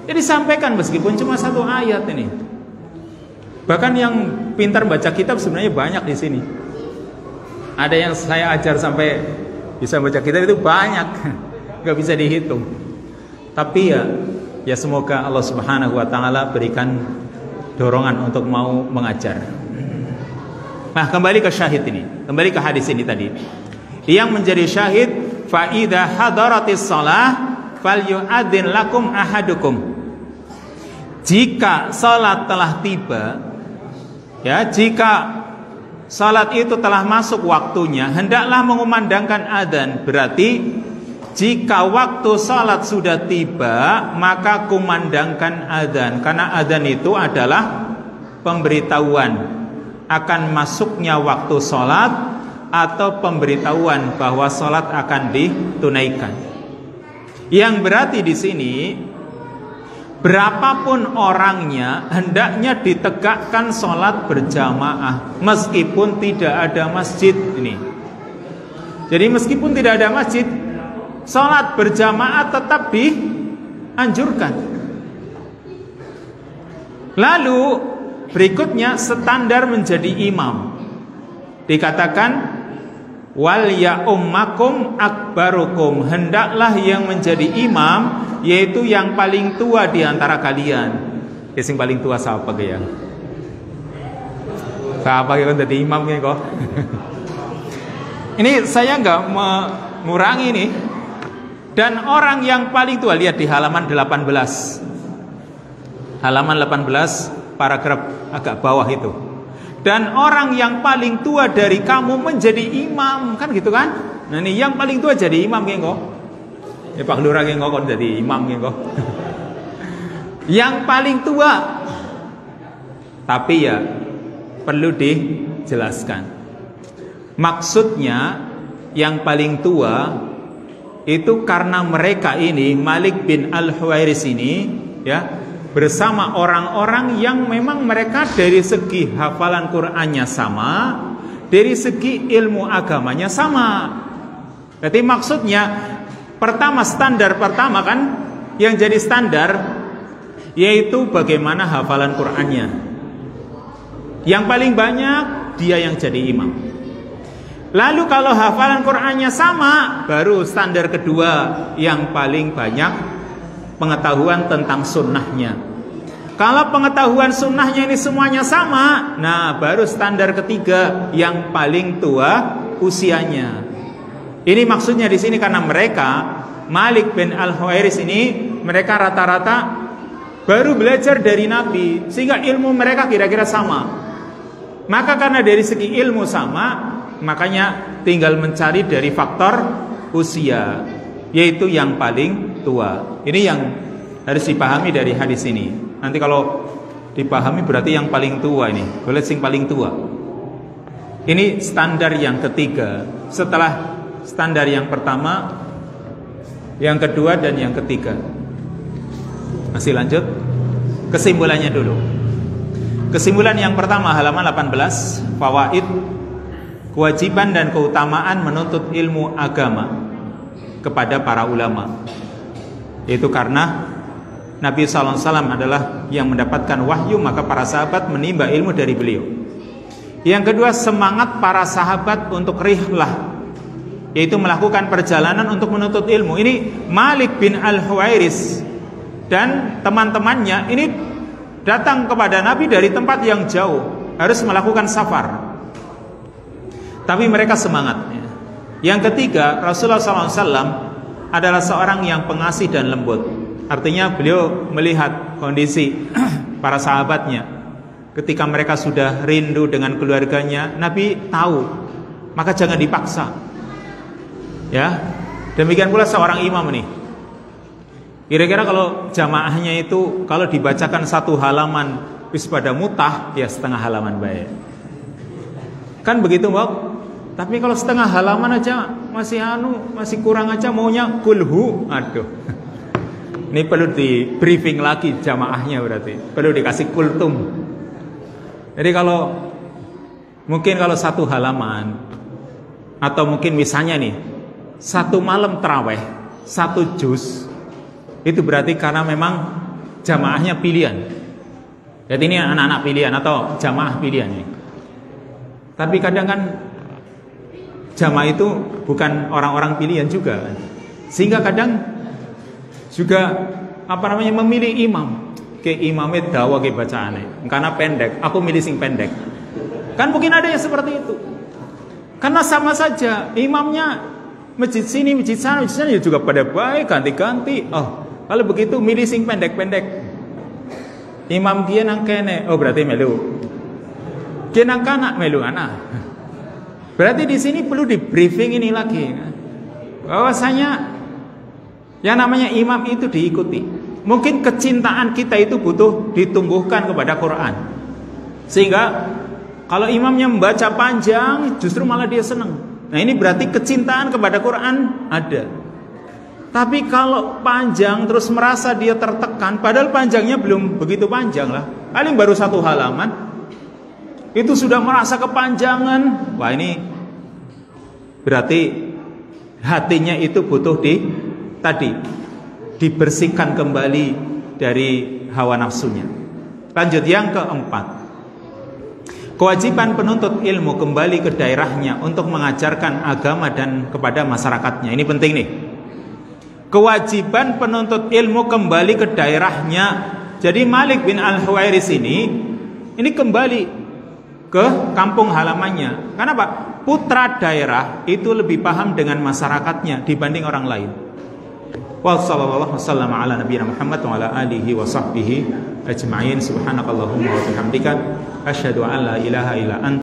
Speaker 1: Jadi sampaikan meskipun cuma satu ayat ini. Bahkan yang pintar baca kitab sebenarnya banyak di sini. Ada yang saya ajar sampai bisa baca kitab itu banyak, nggak bisa dihitung. Tapi ya semoga Allah Subhanahu Wa Taala berikan dorongan untuk mau mengajar. Nah, kembali ke syahid ini, kembali ke hadis ini tadi. Yang menjadi syahid, fa idza hadaratis shalah falyu'adzin lakum ahadukum. Jika salat telah tiba, ya, jika salat itu telah masuk waktunya, hendaklah mengumandangkan adzan. Berarti jika waktu salat sudah tiba, maka kumandangkan adzan. Karena adzan itu adalah pemberitahuan akan masuknya waktu salat atau pemberitahuan bahwa salat akan ditunaikan. Yang berarti di sini berapapun orangnya hendaknya ditegakkan sholat berjamaah meskipun tidak ada masjid ini. Jadi meskipun tidak ada masjid, sholat berjamaah tetap dianjurkan. Lalu berikutnya standar menjadi imam. Dikatakan wal ya ummakum akbarukum, hendaklah yang menjadi imam yaitu yang paling tua di antara kalian. Yang paling tua siapa ya? Siapa yang jadi imam ini kok? Ini saya nggak mengurangi nih. Dan orang yang paling tua, lihat di halaman 18. Halaman 18 paragraf agak bawah itu. Dan orang yang paling tua dari kamu menjadi imam, kan gitu kan? Nah ini yang paling tua jadi imam kok. Ya Pak Lurah kok jadi imam kok. Yang paling tua. Tapi ya perlu dijelaskan. Maksudnya yang paling tua itu karena mereka ini, Malik bin Al-Huwairis ini, ya, bersama orang-orang yang memang mereka dari segi hafalan Qur'annya sama, dari segi ilmu agamanya sama. Jadi maksudnya pertama, standar pertama kan yang jadi standar yaitu bagaimana hafalan Qur'annya. Yang paling banyak dia yang jadi imam. Lalu kalau hafalan Qur'annya sama, baru standar kedua yang paling banyak pengetahuan tentang sunnahnya. Kalau pengetahuan sunnahnya ini semuanya sama, nah baru standar ketiga yang paling tua usianya. Ini maksudnya di sini karena mereka Malik bin Al-Huwairis ini mereka rata-rata baru belajar dari Nabi sehingga ilmu mereka kira-kira sama. Maka karena dari segi ilmu sama, makanya tinggal mencari dari faktor usia, yaitu yang paling tua. Ini yang harus dipahami dari hadis ini. Nanti kalau dipahami berarti yang paling tua ini, boleh sing paling tua. Ini standar yang ketiga. Setelah standar yang pertama, yang kedua dan yang ketiga. Masih lanjut. Kesimpulannya dulu. Kesimpulan yang pertama halaman 18, fawaid, kewajiban dan keutamaan menuntut ilmu agama kepada para ulama. Itu karena Nabi SAW adalah yang mendapatkan wahyu, maka para sahabat menimba ilmu dari beliau. Yang kedua, semangat para sahabat untuk rihlah, yaitu melakukan perjalanan untuk menuntut ilmu. Ini Malik bin Al-Huwairis dan teman-temannya ini datang kepada Nabi dari tempat yang jauh, harus melakukan safar. Tapi mereka semangat. Yang ketiga, Rasulullah SAW adalah seorang yang pengasih dan lembut. Artinya beliau melihat kondisi para sahabatnya ketika mereka sudah rindu dengan keluarganya. Nabi tahu, maka jangan dipaksa. Ya, demikian pula seorang imam nih. Kira-kira kalau jamaahnya itu kalau dibacakan satu halaman wis pada mutah, ya setengah halaman baik. Kan begitu, Mbak? Tapi kalau setengah halaman aja masih kurang aja, maunya kulhu. Aduh. Ini perlu di briefing lagi jamaahnya, berarti perlu dikasih kultum. Jadi kalau mungkin kalau satu halaman atau mungkin misalnya nih, satu malam taraweh, satu juz, itu berarti karena memang jamaahnya pilihan. Jadi ini anak-anak pilihan atau jamaah pilihan nih. Tapi kadang kan jamaah itu bukan orang-orang pilihan juga, sehingga kadang juga memilih imam. Ke imamnya dawa ke bacaannya karena pendek, aku milih sing pendek. Kan mungkin ada yang seperti itu. Karena sama saja imamnya masjid sini, masjid sana ya juga pada baik ganti-ganti. Oh, kalau begitu milih sing pendek-pendek. Imam dia nang kene, oh berarti melu. Dia nang kana melu anak. Berarti di sini perlu di briefing ini lagi. Bahwasanya yang namanya imam itu diikuti. Mungkin kecintaan kita itu butuh ditumbuhkan kepada Quran. Sehingga kalau imamnya membaca panjang, justru malah dia senang. Nah ini berarti kecintaan kepada Quran ada. Tapi kalau panjang terus merasa dia tertekan, padahal panjangnya belum begitu panjang lah. Paling baru 1 halaman. Itu sudah merasa kepanjangan. Wah ini berarti hatinya itu butuh dibersihkan kembali dari hawa nafsunya. Lanjut yang keempat, kewajiban penuntut ilmu kembali ke daerahnya untuk mengajarkan agama dan kepada masyarakatnya. Ini penting nih. Kewajiban penuntut ilmu kembali ke daerahnya. Jadi Malik bin Al-Huwairis ini kembali ke kampung halamannya. Karena Pak, putra daerah itu lebih paham dengan masyarakatnya dibanding orang lain. Wassallallahu wasallam ala nabiyina Muhammad wa ala alihi wa sahbihi ajma'in. Subhanakallahumma wa bihamdika asyhadu an la ilaha illa anta